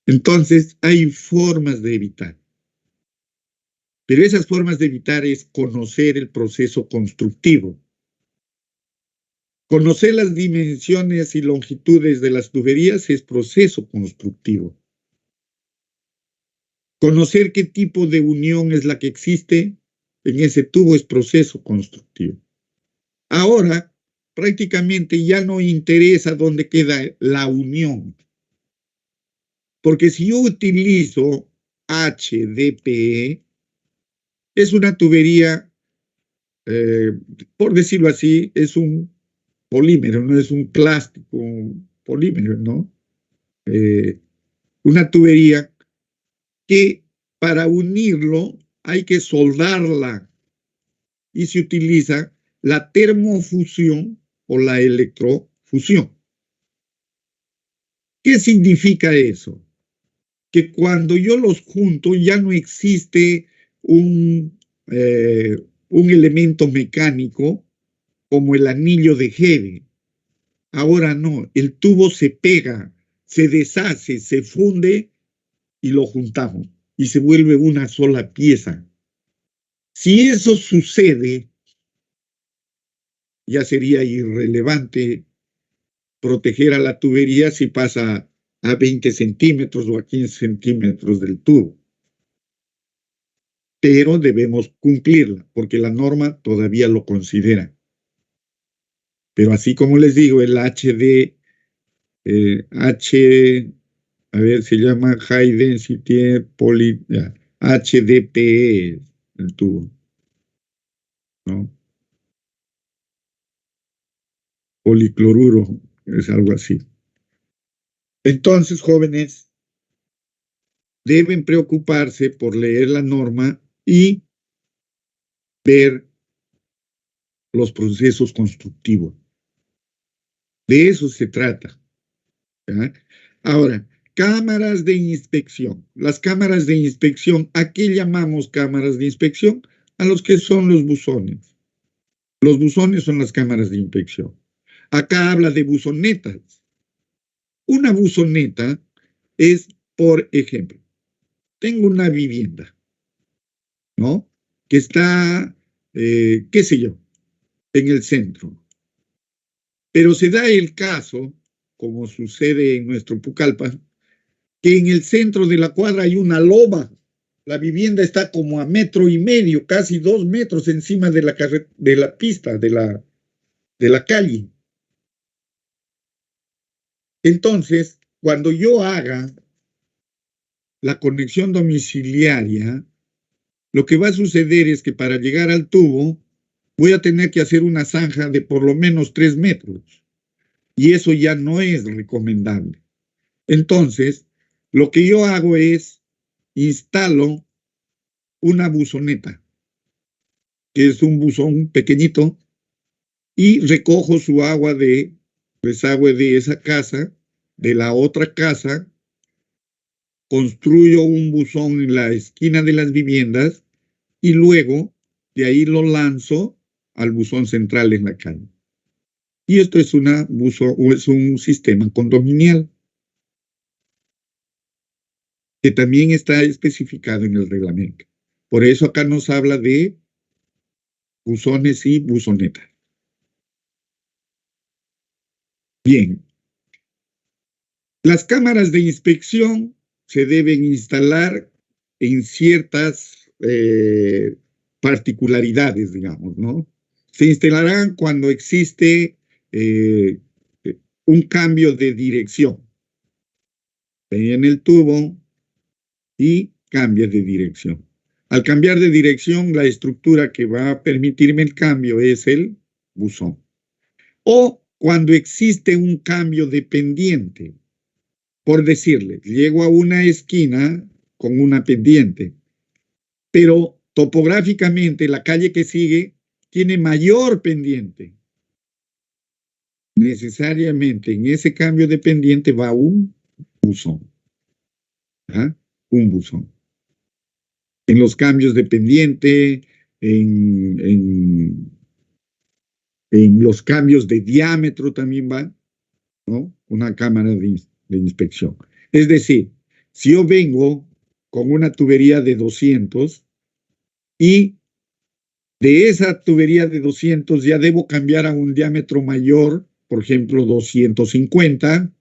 Entonces, hay formas de evitar. Pero esas formas de evitar es conocer el proceso constructivo. Conocer las dimensiones y longitudes de las tuberías es proceso constructivo. Conocer qué tipo de unión es la que existe en ese tubo es proceso constructivo. Ahora, prácticamente ya no interesa dónde queda la unión. Porque si yo utilizo HDPE, es una tubería, por decirlo así, es un polímero, no es un plástico, un polímero, ¿no? Una tubería que para unirlo hay que soldarla y se utiliza la termofusión o la electrofusión. ¿Qué significa eso? Que cuando yo los junto ya no existe un elemento mecánico como el anillo de Hebe. Ahora no, el tubo se pega, se deshace, se funde y lo juntamos y se vuelve una sola pieza. Si eso sucede, ya sería irrelevante proteger a la tubería si pasa a 20 centímetros o a 15 centímetros del tubo. Pero debemos cumplirla, porque la norma todavía lo considera. Pero así como les digo, el a ver, se llama High Density HDPE, el tubo, ¿no? Policloruro, es algo así. Entonces, jóvenes, deben preocuparse por leer la norma y ver los procesos constructivos. De eso se trata, ¿ya? Ahora, cámaras de inspección. Las cámaras de inspección, ¿a qué llamamos cámaras de inspección? A los que son los buzones. Los buzones son las cámaras de inspección. Acá habla de buzonetas. Una buzoneta es, por ejemplo, tengo una vivienda, ¿no? Que está, qué sé yo, en el centro. Pero se da el caso, como sucede en nuestro Pucallpa, que en el centro de la cuadra hay una loma. La vivienda está como a 1,5 metros, casi 2 metros encima de la pista, de la calle. Entonces, cuando yo haga la conexión domiciliaria, lo que va a suceder es que para llegar al tubo voy a tener que hacer una zanja de por lo menos 3 metros. Y eso ya no es recomendable. Entonces, lo que yo hago es instalo una buzoneta, que es un buzón pequeñito, y recojo su agua de desagüe de esa casa, de la otra casa, construyo un buzón en la esquina de las viviendas y luego de ahí lo lanzo al buzón central en la calle. Y esto es un sistema condominial que también está especificado en el reglamento. Por eso acá nos habla de buzones y buzonetas. Bien. Las cámaras de inspección se deben instalar en ciertas particularidades, digamos, ¿no? Se instalarán cuando existe un cambio de dirección. En el tubo y cambia de dirección. Al cambiar de dirección, la estructura que va a permitirme el cambio es el buzón. O cuando existe un cambio de pendiente. Por decirles, llego a una esquina con una pendiente, pero topográficamente la calle que sigue tiene mayor pendiente. Necesariamente en ese cambio de pendiente va un buzón. ¿Ah? Un buzón. En los cambios de pendiente, en los cambios de diámetro también va, ¿no? Una cámara de inspección. Es decir, si yo vengo con una tubería de 200 y de esa tubería de 200 ya debo cambiar a un diámetro mayor, por ejemplo, 250,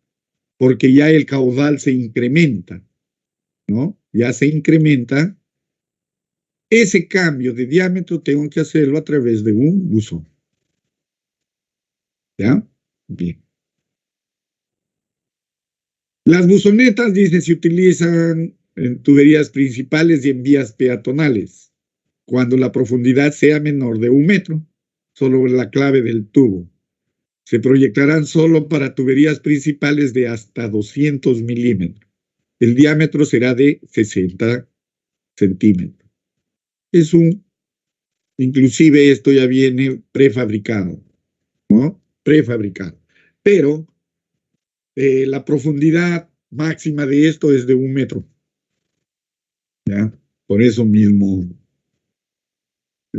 porque ya el caudal se incrementa, ¿no? Ya se incrementa. Ese cambio de diámetro tengo que hacerlo a través de un buzón. ¿Ya? Bien. Las buzonetas, dice, se utilizan en tuberías principales y en vías peatonales, cuando la profundidad sea menor de 1 metro, solo la clave del tubo. Se proyectarán solo para tuberías principales de hasta 200 milímetros. El diámetro será de 60 centímetros. Inclusive esto ya viene prefabricado, ¿no? Prefabricado. Pero la profundidad máxima de esto es de 1 metro. ¿Ya? Por eso mismo.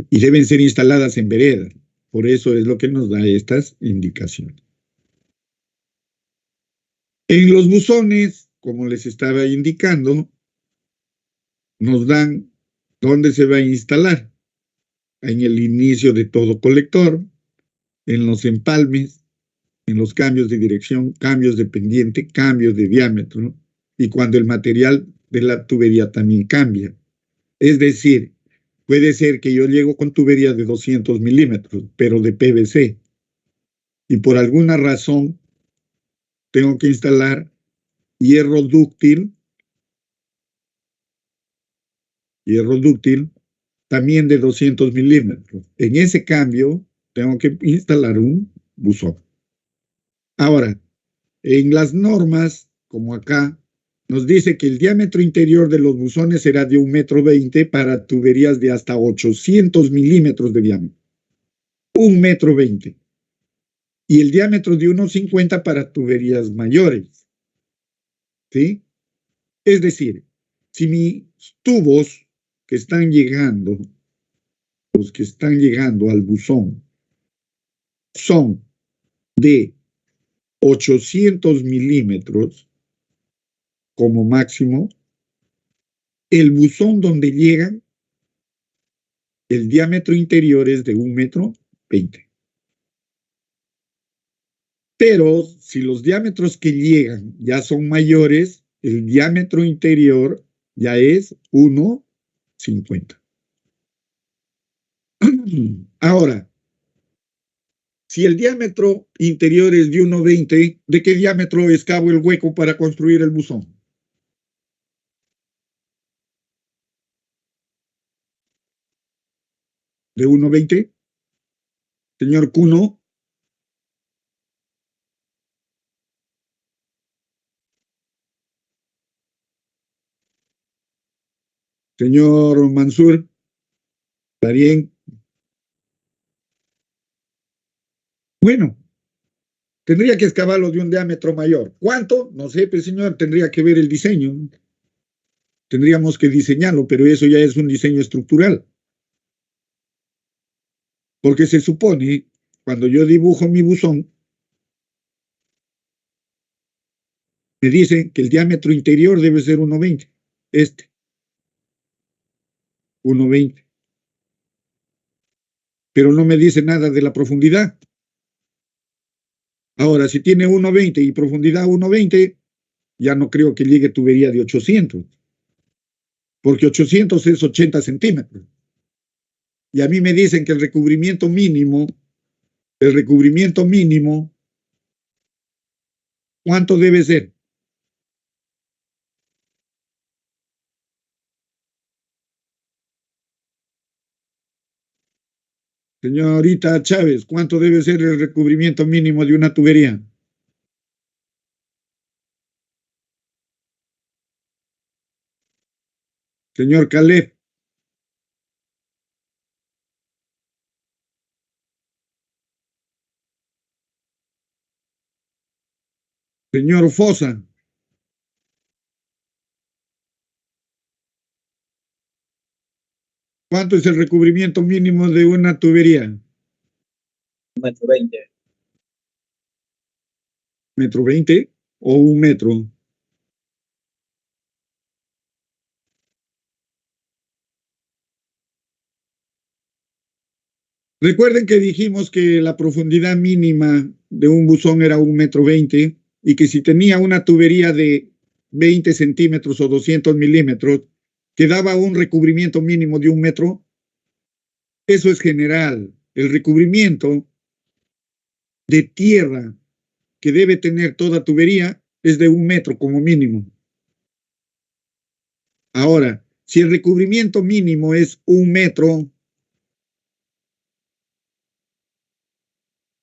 Y deben ser instaladas en veredas. Por eso es lo que nos da estas indicaciones. En los buzones, como les estaba indicando, nos dan dónde se va a instalar. En el inicio de todo colector, en los empalmes, en los cambios de dirección, cambios de pendiente, cambios de diámetro, ¿no? Y cuando el material de la tubería también cambia. Es decir, puede ser que yo llego con tubería de 200 milímetros, pero de PVC, y por alguna razón tengo que instalar hierro dúctil también de 200 milímetros. En ese cambio, tengo que instalar un buzón. Ahora, en las normas, como acá, nos dice que el diámetro interior de los buzones será de 1,20 m para tuberías de hasta 800 milímetros de diámetro. 1,20 m. Y el diámetro de 1,50 m para tuberías mayores. ¿Sí? Es decir, si mis tubos que están llegando, los que están llegando al buzón, son de 800 milímetros como máximo, el buzón donde llegan, el diámetro interior es de 1,20 m. Pero si los diámetros que llegan ya son mayores, el diámetro interior ya es 1,50. Ahora, si el diámetro interior es de 1,20, ¿de qué diámetro excavo el hueco para construir el buzón? ¿De 1,20? Señor Cuno. Señor Mansur. ¿Está bien? Bueno, tendría que excavarlo de un diámetro mayor. ¿Cuánto? No sé, pero señor, tendría que ver el diseño. Tendríamos que diseñarlo, pero eso ya es un diseño estructural. Porque se supone, cuando yo dibujo mi buzón, me dicen que el diámetro interior debe ser 1,20. 1,20. Pero no me dice nada de la profundidad. Ahora, si tiene 1,20 y profundidad 1,20, ya no creo que llegue tubería de 800. Porque 800 es 80 centímetros. Y a mí me dicen que el recubrimiento mínimo, ¿cuánto debe ser? Señorita Chávez, ¿cuánto debe ser el recubrimiento mínimo de una tubería? Señor Caleb. Señor Fosa. ¿Cuánto es el recubrimiento mínimo de una tubería? 1,20 m. ¿1,20 m o 1 metro? Recuerden que dijimos que la profundidad mínima de un buzón era 1,20 m y que si tenía una tubería de 20 centímetros o 200 milímetros, quedaba un recubrimiento mínimo de 1 metro. Eso es general. El recubrimiento de tierra que debe tener toda tubería es de 1 metro como mínimo. Ahora, si el recubrimiento mínimo es 1 metro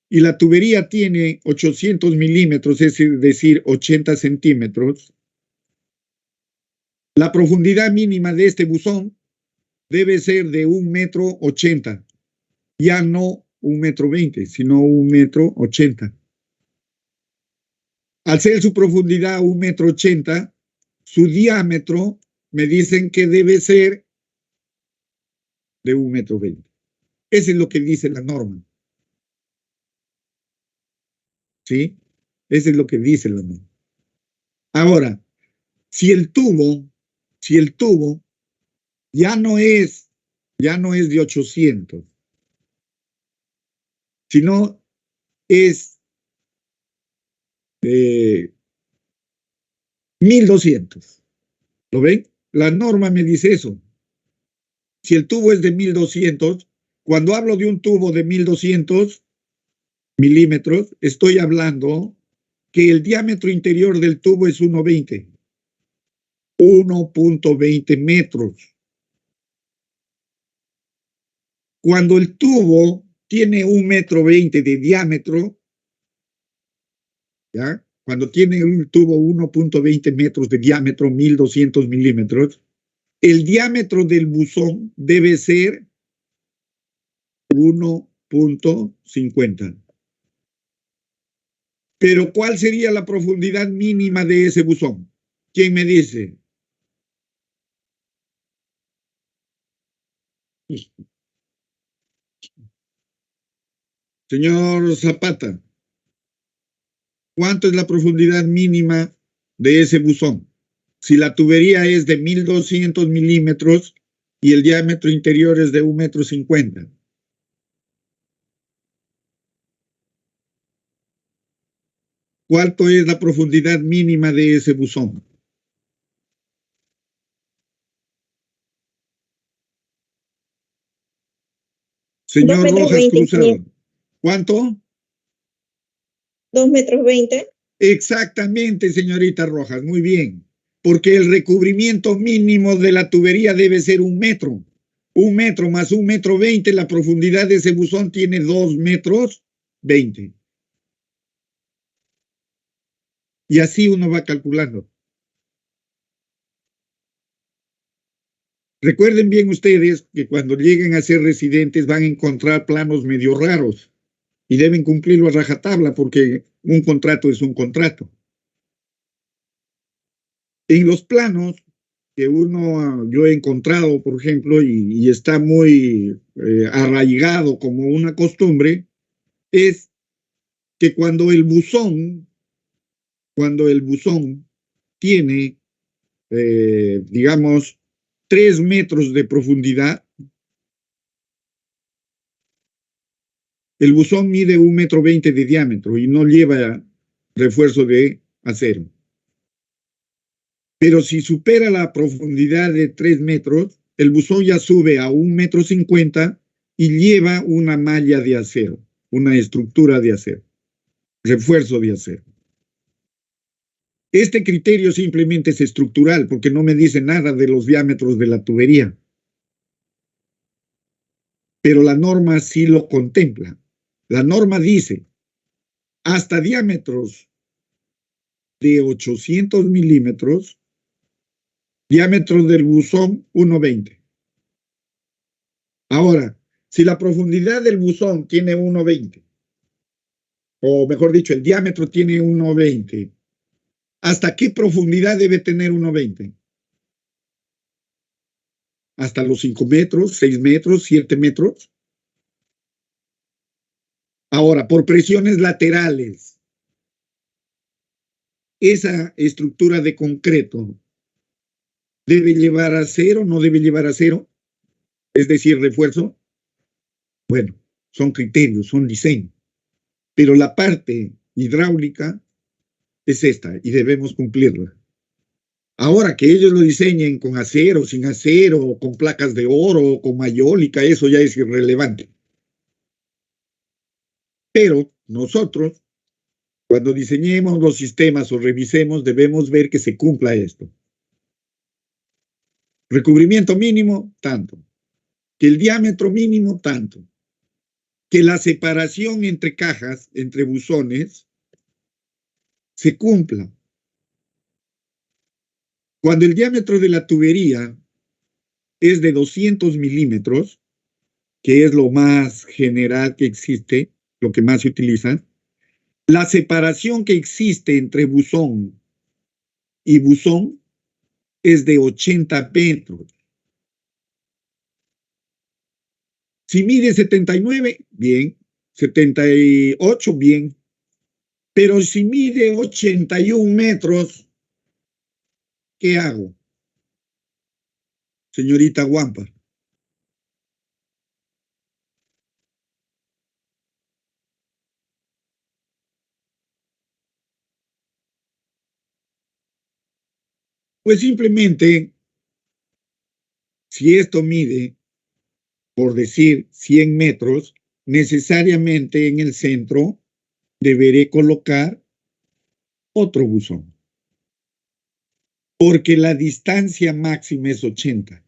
y la tubería tiene 800 milímetros, es decir, 80 centímetros, la profundidad mínima de este buzón debe ser de 1,80 m, ya no 1,20 m, sino 1,80 m. Al ser su profundidad 1,80 m, su diámetro me dicen que debe ser de 1,20 m. Eso es lo que dice la norma. ¿sí? Eso es lo que dice la norma. Ahora, si el tubo ya no es de 800, sino es de 1200. ¿Lo ven? La norma me dice eso. Si el tubo es de 1200, cuando hablo de un tubo de 1200 milímetros, estoy hablando que el diámetro interior del tubo es 1.20 metros. Cuando el tubo tiene 1.20 m de diámetro, ¿ya? Cuando tiene un tubo 1.20 metros de diámetro, 1200 milímetros, el diámetro del buzón debe ser 1.50. Pero ¿cuál sería la profundidad mínima de ese buzón? ¿Quién me dice? Señor Zapata, ¿cuánto es la profundidad mínima de ese buzón? Si la tubería es de 1200 milímetros y el diámetro interior es de 1.50 m. ¿Cuánto es la profundidad mínima de ese buzón? Señor 2,20 Rojas metros, Cruzado, ¿cuánto? 2,20 metros. Exactamente, señorita Rojas, muy bien. Porque el recubrimiento mínimo de la tubería debe ser 1 metro. 1 metro más 1,20 m, la profundidad de ese buzón tiene 2,20 m. Y así uno va calculando. Recuerden bien ustedes que cuando lleguen a ser residentes van a encontrar planos medio raros y deben cumplirlo a rajatabla porque un contrato es un contrato. En los planos que yo he encontrado, por ejemplo, y está muy arraigado como una costumbre, es que cuando el buzón tiene, digamos, 3 metros de profundidad, el buzón mide 1,20 m de diámetro y no lleva refuerzo de acero. Pero si supera la profundidad de 3 metros, el buzón ya sube a 1,50 m y lleva una malla de acero, una estructura de acero, refuerzo de acero. Este criterio simplemente es estructural porque no me dice nada de los diámetros de la tubería. Pero la norma sí lo contempla. La norma dice hasta diámetros de 800 milímetros, diámetro del buzón 1,20. Ahora, si la profundidad del buzón tiene 1,20, o mejor dicho, el diámetro tiene 1,20, ¿hasta qué profundidad debe tener 1,20? ¿Hasta los 5 metros, 6 metros, 7 metros? Ahora, por presiones laterales, esa estructura de concreto debe llevar acero, no debe llevar acero, es decir, refuerzo. Bueno, son criterios, son diseños, pero la parte hidráulica es esta y debemos cumplirla. Ahora que ellos lo diseñen con acero, sin acero, con placas de oro, con mayólica, eso ya es irrelevante. Pero nosotros, cuando diseñemos los sistemas o revisemos, debemos ver que se cumpla esto. Recubrimiento mínimo, tanto. Que el diámetro mínimo, tanto. Que la separación entre cajas, entre buzones, se cumpla. Cuando el diámetro de la tubería es de 200 milímetros, que es lo más general que existe, lo que más se utiliza, la separación que existe entre buzón y buzón es de 80 metros. Si mide 79, bien. 78, bien. Pero si mide 81 metros, ¿qué hago? Señorita Guampa. Pues simplemente, si esto mide, por decir, 100 metros, necesariamente en el centro deberé colocar otro buzón. Porque la distancia máxima es 80.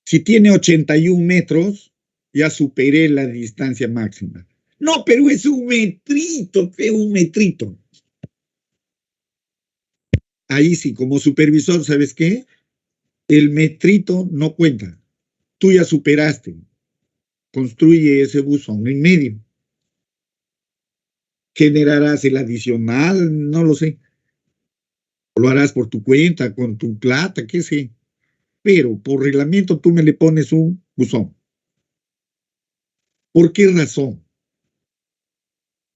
Si tiene 81 metros, ya superé la distancia máxima. No, pero es un metrito, un metrito. Ahí sí, como supervisor, ¿sabes qué? El metrito no cuenta. Tú ya superaste. Construye ese buzón en medio. Generarás el adicional, no lo sé. Lo harás por tu cuenta, con tu plata, qué sé. Pero por reglamento tú me le pones un buzón. ¿Por qué razón?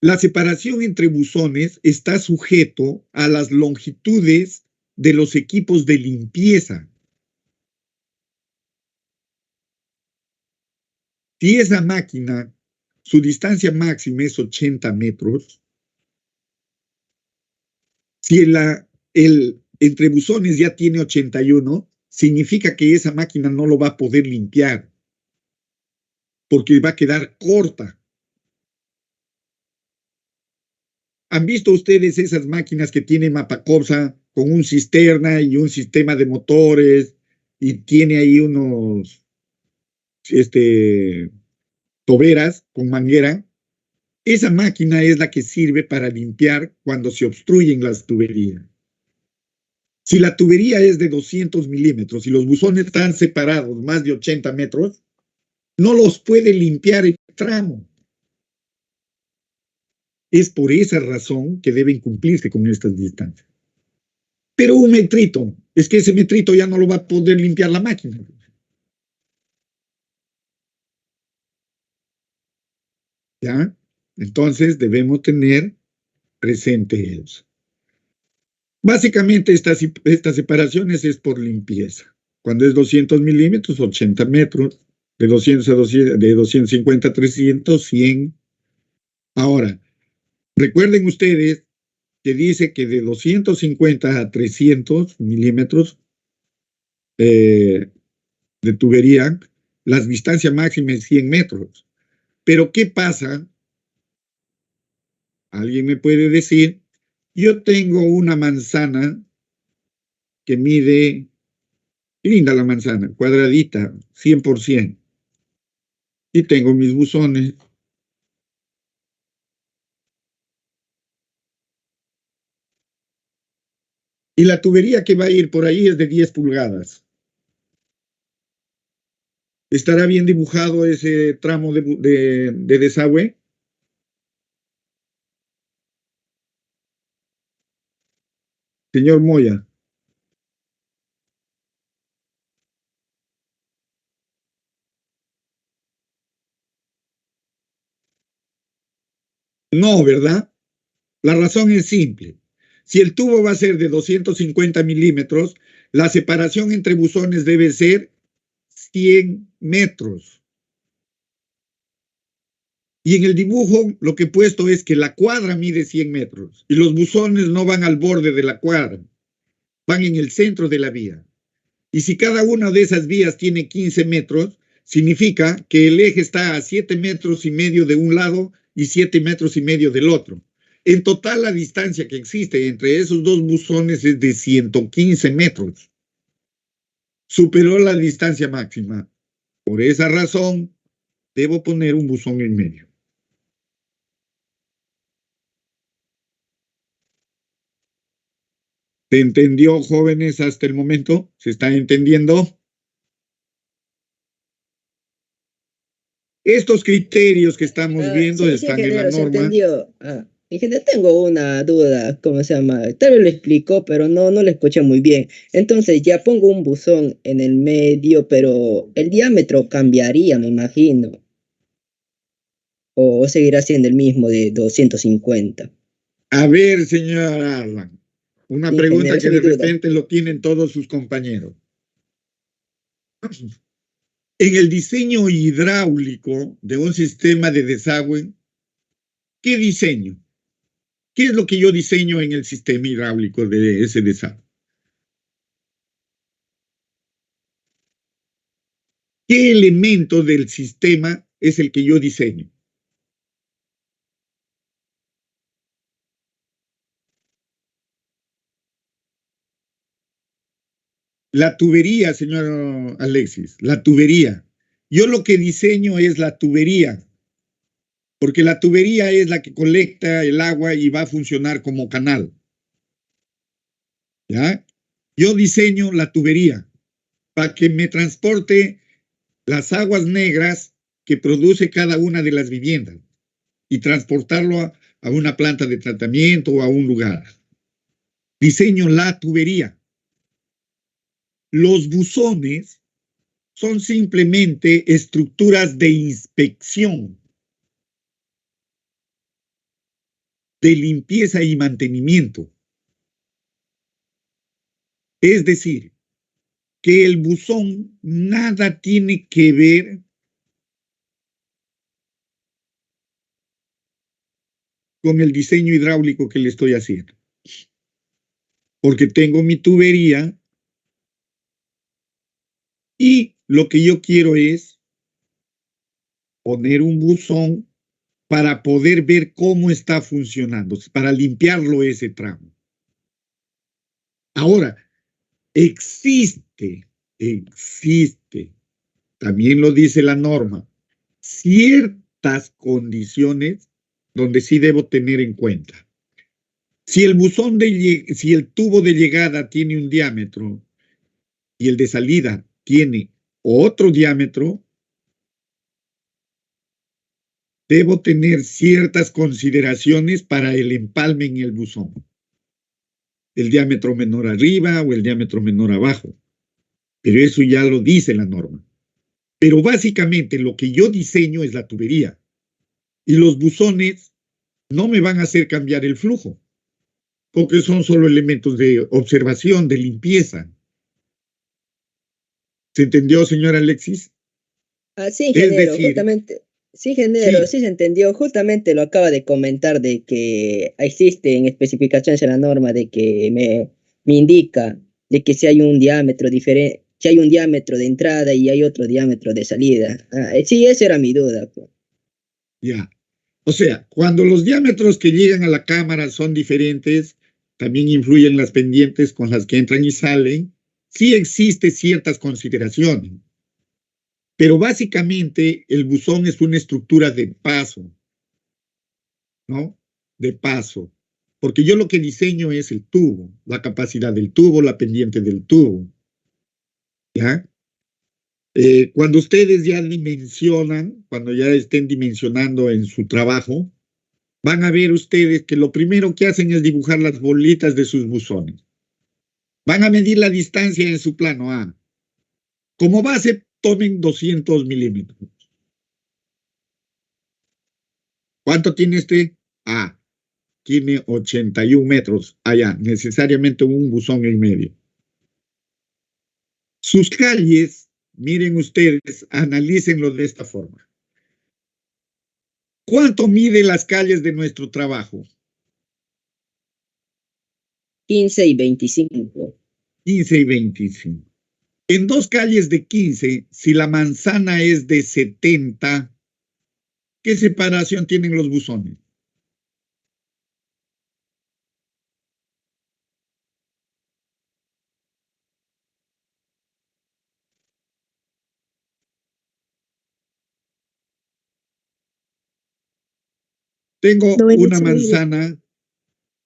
La separación entre buzones está sujeto a las longitudes de los equipos de limpieza. Si esa máquina, su distancia máxima es 80 metros, si el entre buzones ya tiene 81, significa que esa máquina no lo va a poder limpiar, porque va a quedar corta. ¿Han visto ustedes esas máquinas que tienen Mapacobsa con un cisterna y un sistema de motores y tiene ahí unos toberas con manguera? Esa máquina es la que sirve para limpiar cuando se obstruyen las tuberías. Si la tubería es de 200 milímetros y los buzones están separados más de 80 metros, no los puede limpiar el tramo. Es por esa razón que deben cumplirse con estas distancias. Pero un metrito, es que ese metrito ya no lo va a poder limpiar la máquina. ¿Ya? Entonces debemos tener presente eso. Básicamente estas separaciones es por limpieza. Cuando es 200 milímetros, 80 metros, de 200 a 200, de 250 a 300, 100. Ahora, recuerden ustedes que dice que de 250 a 300 milímetros de tubería, la distancia máxima es 100 metros. Pero ¿qué pasa? Alguien me puede decir, yo tengo una manzana que mide, linda la manzana, cuadradita, 100%. Y tengo mis buzones. Y la tubería que va a ir por ahí es de 10 pulgadas. ¿Estará bien dibujado ese tramo de desagüe? Señor Moya. No, ¿verdad? La razón es simple. Si el tubo va a ser de 250 milímetros, la separación entre buzones debe ser 100 metros. Y en el dibujo lo que he puesto es que la cuadra mide 100 metros y los buzones no van al borde de la cuadra, van en el centro de la vía. Y si cada una de esas vías tiene 15 metros, significa que el eje está a 7 metros y medio de un lado y 7 metros y medio del otro. En total, la distancia que existe entre esos dos buzones es de 115 metros. Superó la distancia máxima. Por esa razón, debo poner un buzón en medio. ¿Se entendió, jóvenes, hasta el momento? ¿Se está entendiendo? Estos criterios que estamos viendo Sí, están en la ingeniero, se norma. entendió. Ingeniero, tengo una duda, ¿cómo se llama? Tal vez lo explicó, pero no lo escuché muy bien. Entonces, ya pongo un buzón en el medio, pero el diámetro cambiaría, me imagino. O seguirá siendo el mismo de 250. A ver, señor Arlan, una Sí, pregunta ingeniero, esa que es de mi duda. repente lo tienen todos sus compañeros. En el diseño hidráulico de un sistema de desagüe, ¿qué diseño? ¿Qué es lo que yo diseño en el sistema hidráulico de ese desagüe? ¿Qué elemento del sistema es el que yo diseño? La tubería, señor Alexis, la tubería. Yo lo que diseño es la tubería, porque la tubería es la que colecta el agua y va a funcionar como canal. ¿Ya? Yo diseño la tubería para que me transporte las aguas negras que produce cada una de las viviendas y transportarlo a una planta de tratamiento o a un lugar. Diseño la tubería. Los buzones son simplemente estructuras de inspección, de limpieza y mantenimiento. Es decir, que el buzón nada tiene que ver con el diseño hidráulico que le estoy haciendo. Porque tengo mi tubería y lo que yo quiero es poner un buzón para poder ver cómo está funcionando, para limpiarlo ese tramo. Ahora, existe, también lo dice la norma, ciertas condiciones donde sí debo tener en cuenta. Si el tubo de llegada tiene un diámetro y el de salida tiene otro diámetro, debo tener ciertas consideraciones para el empalme en el buzón. El diámetro menor arriba o el diámetro menor abajo. Pero eso ya lo dice la norma. Pero básicamente lo que yo diseño es la tubería. Y los buzones no me van a hacer cambiar el flujo, porque son solo elementos de observación, de limpieza. ¿Se entendió, señor Alexis? Sí, Es ingeniero, decir, justamente, sí, ingeniero, sí, sí se entendió, justamente lo acaba de comentar de que existen especificaciones en la norma de que me indica de que si hay un diámetro diferente, si hay un diámetro de entrada y hay otro diámetro de salida. Sí, esa era mi duda, pues. ya. O sea, cuando los diámetros que llegan a la cámara son diferentes, también influyen las pendientes con las que entran y salen, sí existe ciertas consideraciones. Pero básicamente el buzón es una estructura de paso, ¿no? De paso. Porque yo lo que diseño es el tubo, la capacidad del tubo, la pendiente del tubo, ¿ya? Cuando ustedes ya dimensionan, cuando ya estén dimensionando en su trabajo, van a ver ustedes que lo primero que hacen es dibujar las bolitas de sus buzones. Van a medir la distancia en su plano A. Como base, tomen 200 milímetros. ¿Cuánto tiene este? A. Tiene 81 metros allá, necesariamente un buzón en medio. Sus calles, miren ustedes, analícenlo de esta forma. ¿Cuánto miden las calles de nuestro trabajo? 15 y 25. 15 y 25. En dos calles de 15, si la manzana es de 70, ¿qué separación tienen los buzones? Tengo una 98 milímetros. manzana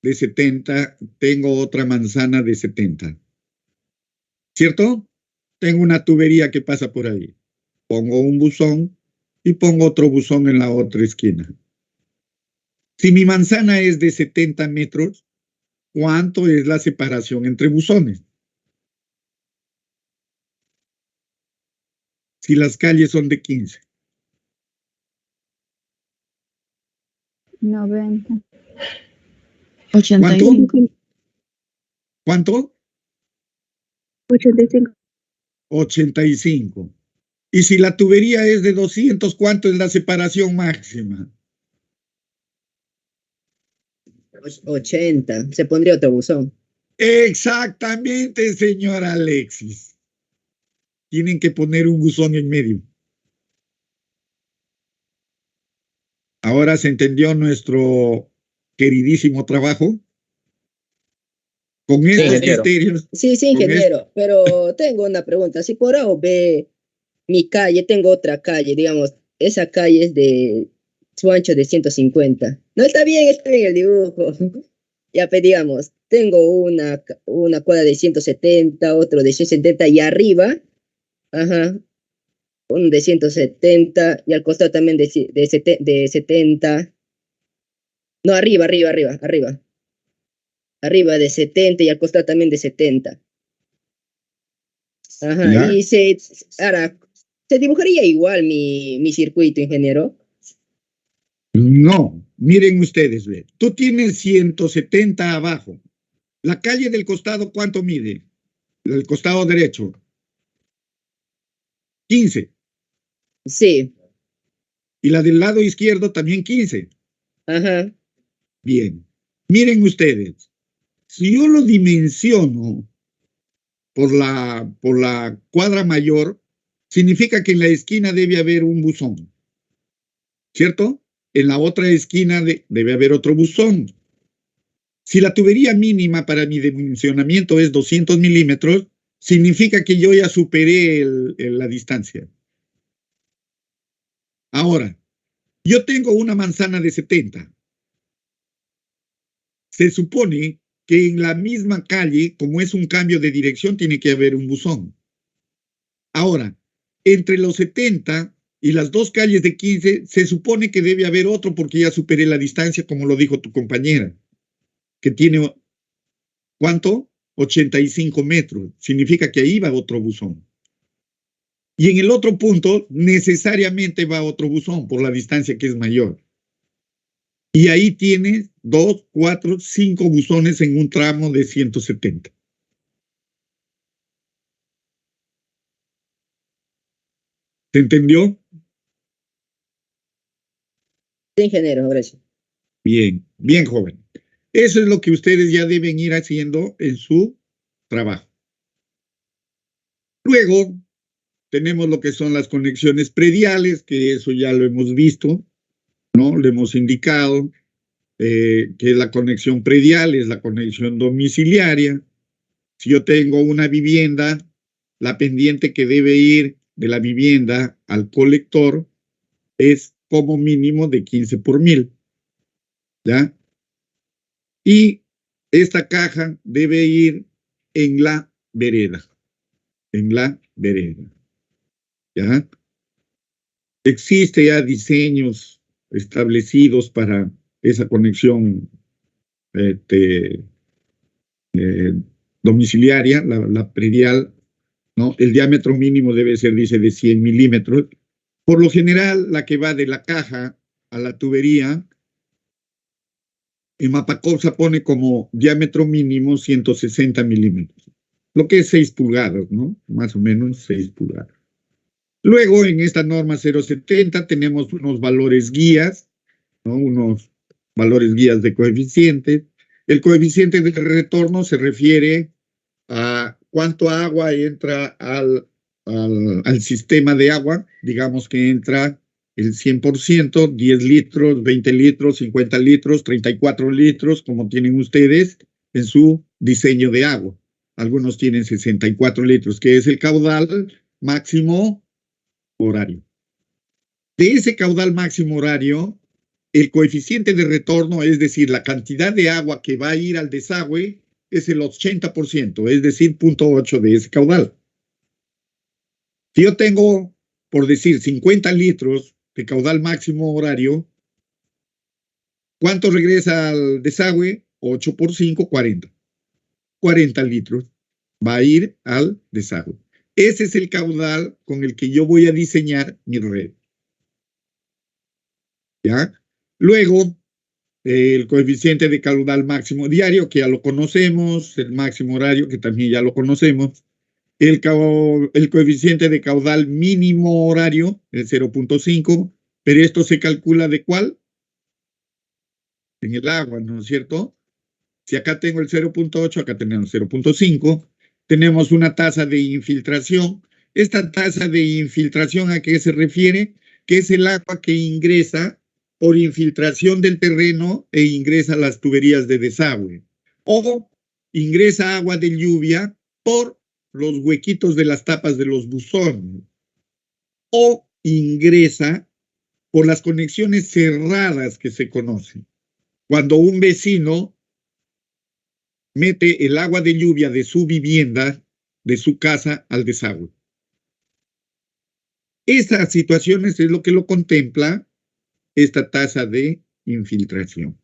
de 70, tengo otra manzana de 70. ¿Cierto? Tengo una tubería que pasa por ahí. Pongo un buzón y pongo otro buzón en la otra esquina. Si mi manzana es de 70 metros, ¿cuánto es la separación entre buzones? Si las calles son de 15. 90. ¿Cuánto? ¿Cuánto? 85. 85. Y si la tubería es de 200, ¿cuánto es la separación máxima? 80. Se pondría otro buzón. Exactamente, señor Alexis. Tienen que poner un buzón en medio. Ahora se entendió nuestro queridísimo trabajo. Con estos ingeniero. criterios. Sí, ingeniero, pero tengo una pregunta. Si por A o B, mi calle, tengo otra calle, digamos, esa calle es de su ancho de 150. No, está bien el dibujo. Ya, pues, digamos, tengo una cuadra de 170, otro de 170 y arriba, ajá, uno de 170 y al costado también de 70. No, arriba. Arriba de 70 y al costado también de 70. Ajá, ¿Ya? y ahora, ¿se dibujaría igual mi circuito, ingeniero? No, miren ustedes, ve. Tú tienes 170 abajo. La calle del costado, ¿cuánto mide? El costado derecho. 15. Sí, Y la del lado izquierdo también 15. ajá, Bien. Miren ustedes. Si yo lo dimensiono por la cuadra mayor, significa que en la esquina debe haber un buzón. ¿Cierto? En la otra esquina debe haber otro buzón. Si la tubería mínima para mi dimensionamiento es 200 milímetros, significa que yo ya superé la distancia. Ahora, yo tengo una manzana de 70. Se supone que en la misma calle, como es un cambio de dirección, tiene que haber un buzón. Ahora, entre los 70 y las dos calles de 15, se supone que debe haber otro porque ya superé la distancia, como lo dijo tu compañera, que tiene, ¿cuánto? 85 metros. Significa que ahí va otro buzón. Y en el otro punto, necesariamente va otro buzón por la distancia que es mayor. Y ahí tienes 2, 4, 5 buzones en un tramo de 170. ¿Se entendió? sí, ingeniero, gracias. Bien, bien, joven. Eso es lo que ustedes ya deben ir haciendo en su trabajo. Luego, tenemos lo que son las conexiones prediales, que eso ya lo hemos visto, ¿no? Le hemos indicado que la conexión predial es la conexión domiciliaria. Si yo tengo una vivienda, la pendiente que debe ir de la vivienda al colector es como mínimo de 15 por 1000, ¿ya? Y esta caja debe ir en la vereda, ¿ya? Existe ya diseños establecidos para esa conexión este, domiciliaria, la predial, ¿no? El diámetro mínimo debe ser, dice, de 100 milímetros. Por lo general, la que va de la caja a la tubería, en Mapacopsa pone como diámetro mínimo 160 milímetros, lo que es 6 pulgadas, ¿no? Más o menos 6 pulgadas. Luego, en esta norma 070 tenemos unos valores guías, ¿no? Unos valores guías de coeficientes. El coeficiente de retorno se refiere a cuánto agua entra al sistema de agua. Digamos que entra el 100%, 10 litros, 20 litros, 50 litros, 34 litros, como tienen ustedes en su diseño de agua. Algunos tienen 64 litros, que es el caudal máximo horario. De ese caudal máximo horario, el coeficiente de retorno, es decir, la cantidad de agua que va a ir al desagüe, es el 80%, es decir, 0.8 de ese caudal. Si yo tengo, por decir, 50 litros de caudal máximo horario, ¿cuánto regresa al desagüe? 8 por 5, 40. 40 litros va a ir al desagüe. Ese es el caudal con el que yo voy a diseñar mi red. ¿Ya? Luego, el coeficiente de caudal máximo diario, que ya lo conocemos, el máximo horario, que también ya lo conocemos, el coeficiente de caudal mínimo horario, el 0.5, pero esto se calcula ¿de cuál? En el agua, ¿no es cierto? Si acá tengo el 0.8, acá tenemos 0.5, tenemos una tasa de infiltración. Esta tasa de infiltración, ¿a qué se refiere? Que es el agua que ingresa por infiltración del terreno e ingresa a las tuberías de desagüe. O ingresa agua de lluvia por los huequitos de las tapas de los buzones. O ingresa por las conexiones cerradas que se conocen. Cuando un vecino mete el agua de lluvia de su vivienda, de su casa, al desagüe. Esas situaciones es lo que lo contempla esta tasa de infiltración.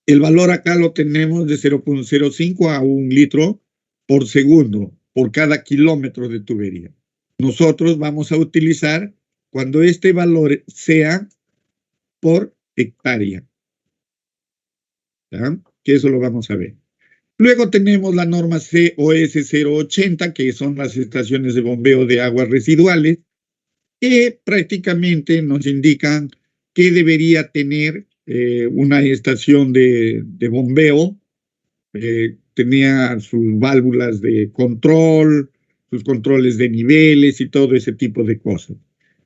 El valor acá lo tenemos de 0.05 a 1 litro por segundo por cada kilómetro de tubería. Nosotros vamos a utilizar cuando este valor sea por hectárea. ¿Ya? Que eso lo vamos a ver. Luego tenemos la norma COS 080, que son las estaciones de bombeo de aguas residuales, que prácticamente nos indican que debería tener una estación de bombeo. Tenía sus válvulas de control, sus controles de niveles y todo ese tipo de cosas.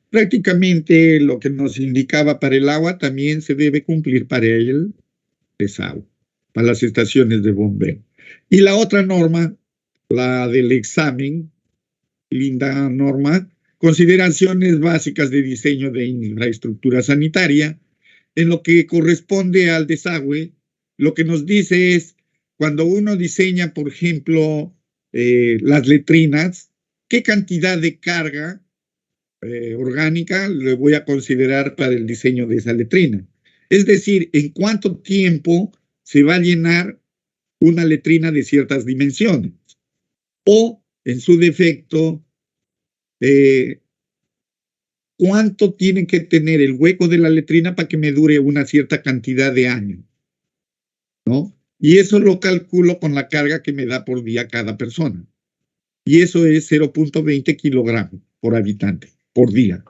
Prácticamente lo que nos indicaba para el agua también se debe cumplir para el desagüe, para las estaciones de bombeo. Y la otra norma, la del examen, linda norma, consideraciones básicas de diseño de infraestructura sanitaria. En lo que corresponde al desagüe, lo que nos dice es, cuando uno diseña, por ejemplo, las letrinas, ¿qué cantidad de carga orgánica le voy a considerar para el diseño de esa letrina? Es decir, ¿en cuánto tiempo se va a llenar una letrina de ciertas dimensiones? O, en su defecto, ¿cuánto tiene que tener el hueco de la letrina para que me dure una cierta cantidad de años? ¿No? Y eso lo calculo con la carga que me da por día cada persona. Y eso es 0.20 kilogramos por habitante por día.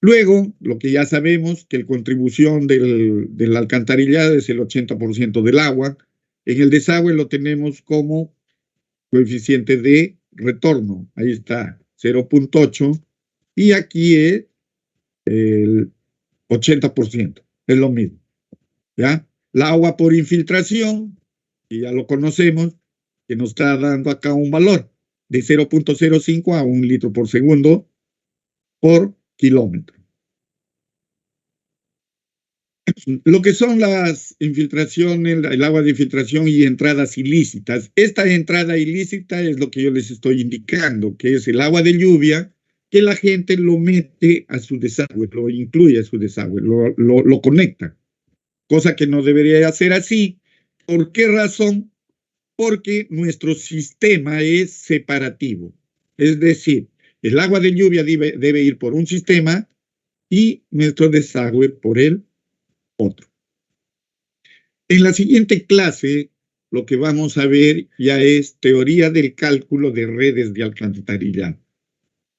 Luego, lo que ya sabemos, que la contribución del alcantarillado es el 80% del agua. En el desagüe lo tenemos como coeficiente de retorno. Ahí está, 0.8. Y aquí es el 80%. Es lo mismo. ¿Ya? El agua por infiltración, que ya lo conocemos, que nos está dando acá un valor de 0.05 a 1 litro por segundo por kilómetro. Lo que son las infiltraciones, el agua de infiltración y entradas ilícitas. Esta entrada ilícita es lo que yo les estoy indicando, que es el agua de lluvia, que la gente lo mete a su desagüe, lo incluye a su desagüe, lo conecta. Cosa que no debería ser así. ¿Por qué razón? Porque nuestro sistema es separativo. Es decir, el agua de lluvia debe ir por un sistema y nuestro desagüe por el otro. En la siguiente clase, lo que vamos a ver ya es teoría del cálculo de redes de alcantarillado.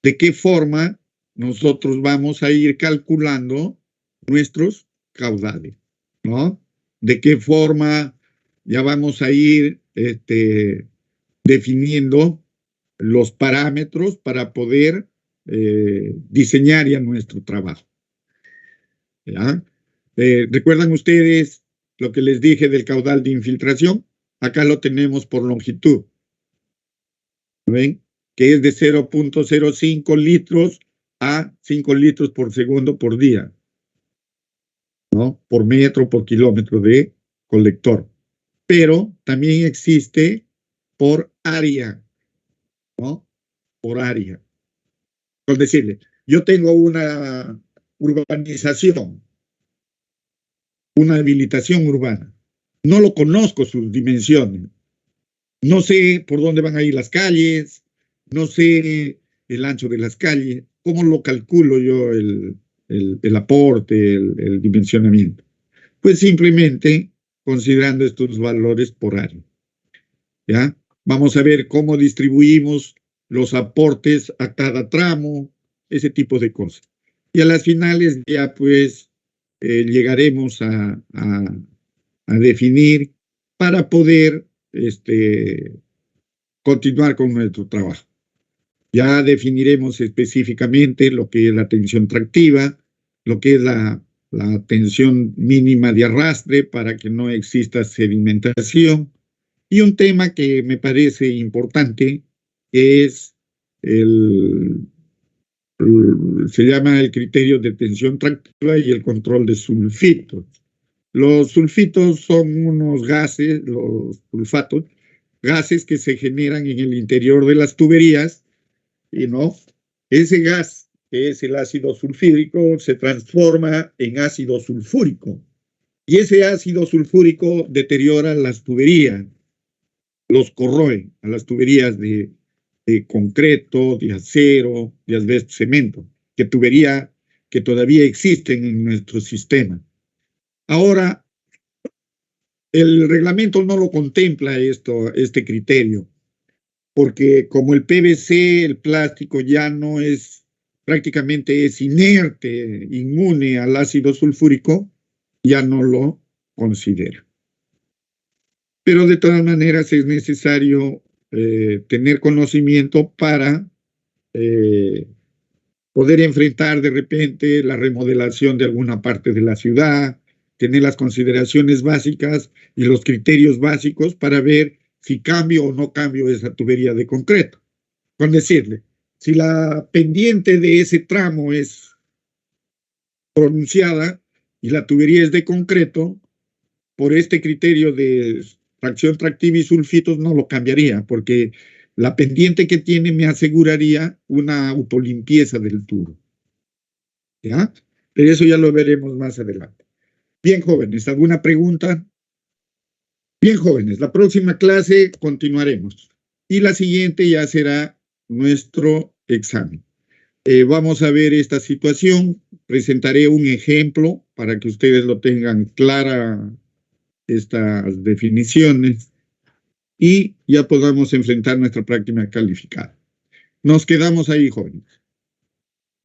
¿De qué forma nosotros vamos a ir calculando nuestros caudales? ¿No? ¿De qué forma ya vamos a ir definiendo los parámetros para poder diseñar ya nuestro trabajo? ¿Ya? ¿Recuerdan ustedes lo que les dije del caudal de infiltración? Acá lo tenemos por longitud. ¿Ven? Que es de 0.05 litros a 5 litros por segundo por día, ¿no? Por metro, por kilómetro de colector. Pero también existe por área, ¿no? Por área. Es decir, yo tengo una urbanización, una habilitación urbana. No lo conozco sus dimensiones. No sé por dónde van a ir las calles, no sé el ancho de las calles. ¿Cómo lo calculo yo el aporte, el dimensionamiento? Pues simplemente considerando estos valores por área. ¿Ya? Vamos a ver cómo distribuimos los aportes a cada tramo, ese tipo de cosas. Y a las finales ya pues llegaremos a definir para poder continuar con nuestro trabajo. Ya definiremos específicamente lo que es la tensión tractiva, lo que es la tensión mínima de arrastre para que no exista sedimentación. Y un tema que me parece importante es se llama el criterio de tensión tractiva y el control de sulfitos. Los sulfitos son unos gases, los sulfatos, gases que se generan en el interior de las tuberías, y no, ese gas, que es el ácido sulfídrico, se transforma en ácido sulfúrico. Y ese ácido sulfúrico deteriora las tuberías, los corroe a las tuberías de concreto, de acero, de asbesto, cemento, que todavía existen en nuestro sistema. Ahora, el reglamento no lo contempla este criterio, porque como el PVC, el plástico ya no es, prácticamente es inerte, inmune al ácido sulfúrico, ya no lo considera. Pero de todas maneras es necesario tener conocimiento para poder enfrentar de repente la remodelación de alguna parte de la ciudad, tener las consideraciones básicas y los criterios básicos para ver si cambio o no cambio esa tubería de concreto. Con decirle, si la pendiente de ese tramo es pronunciada y la tubería es de concreto, por este criterio de tracción tractiva y sulfitos no lo cambiaría, porque la pendiente que tiene me aseguraría una autolimpieza del tubo. ¿Ya? Pero eso ya lo veremos más adelante. Bien, jóvenes, ¿alguna pregunta? Bien, jóvenes, la próxima clase continuaremos. Y la siguiente ya será nuestro examen. Vamos a ver esta situación. Presentaré un ejemplo para que ustedes lo tengan clara, estas definiciones, y ya podamos enfrentar nuestra práctica calificada. Nos quedamos ahí, jóvenes.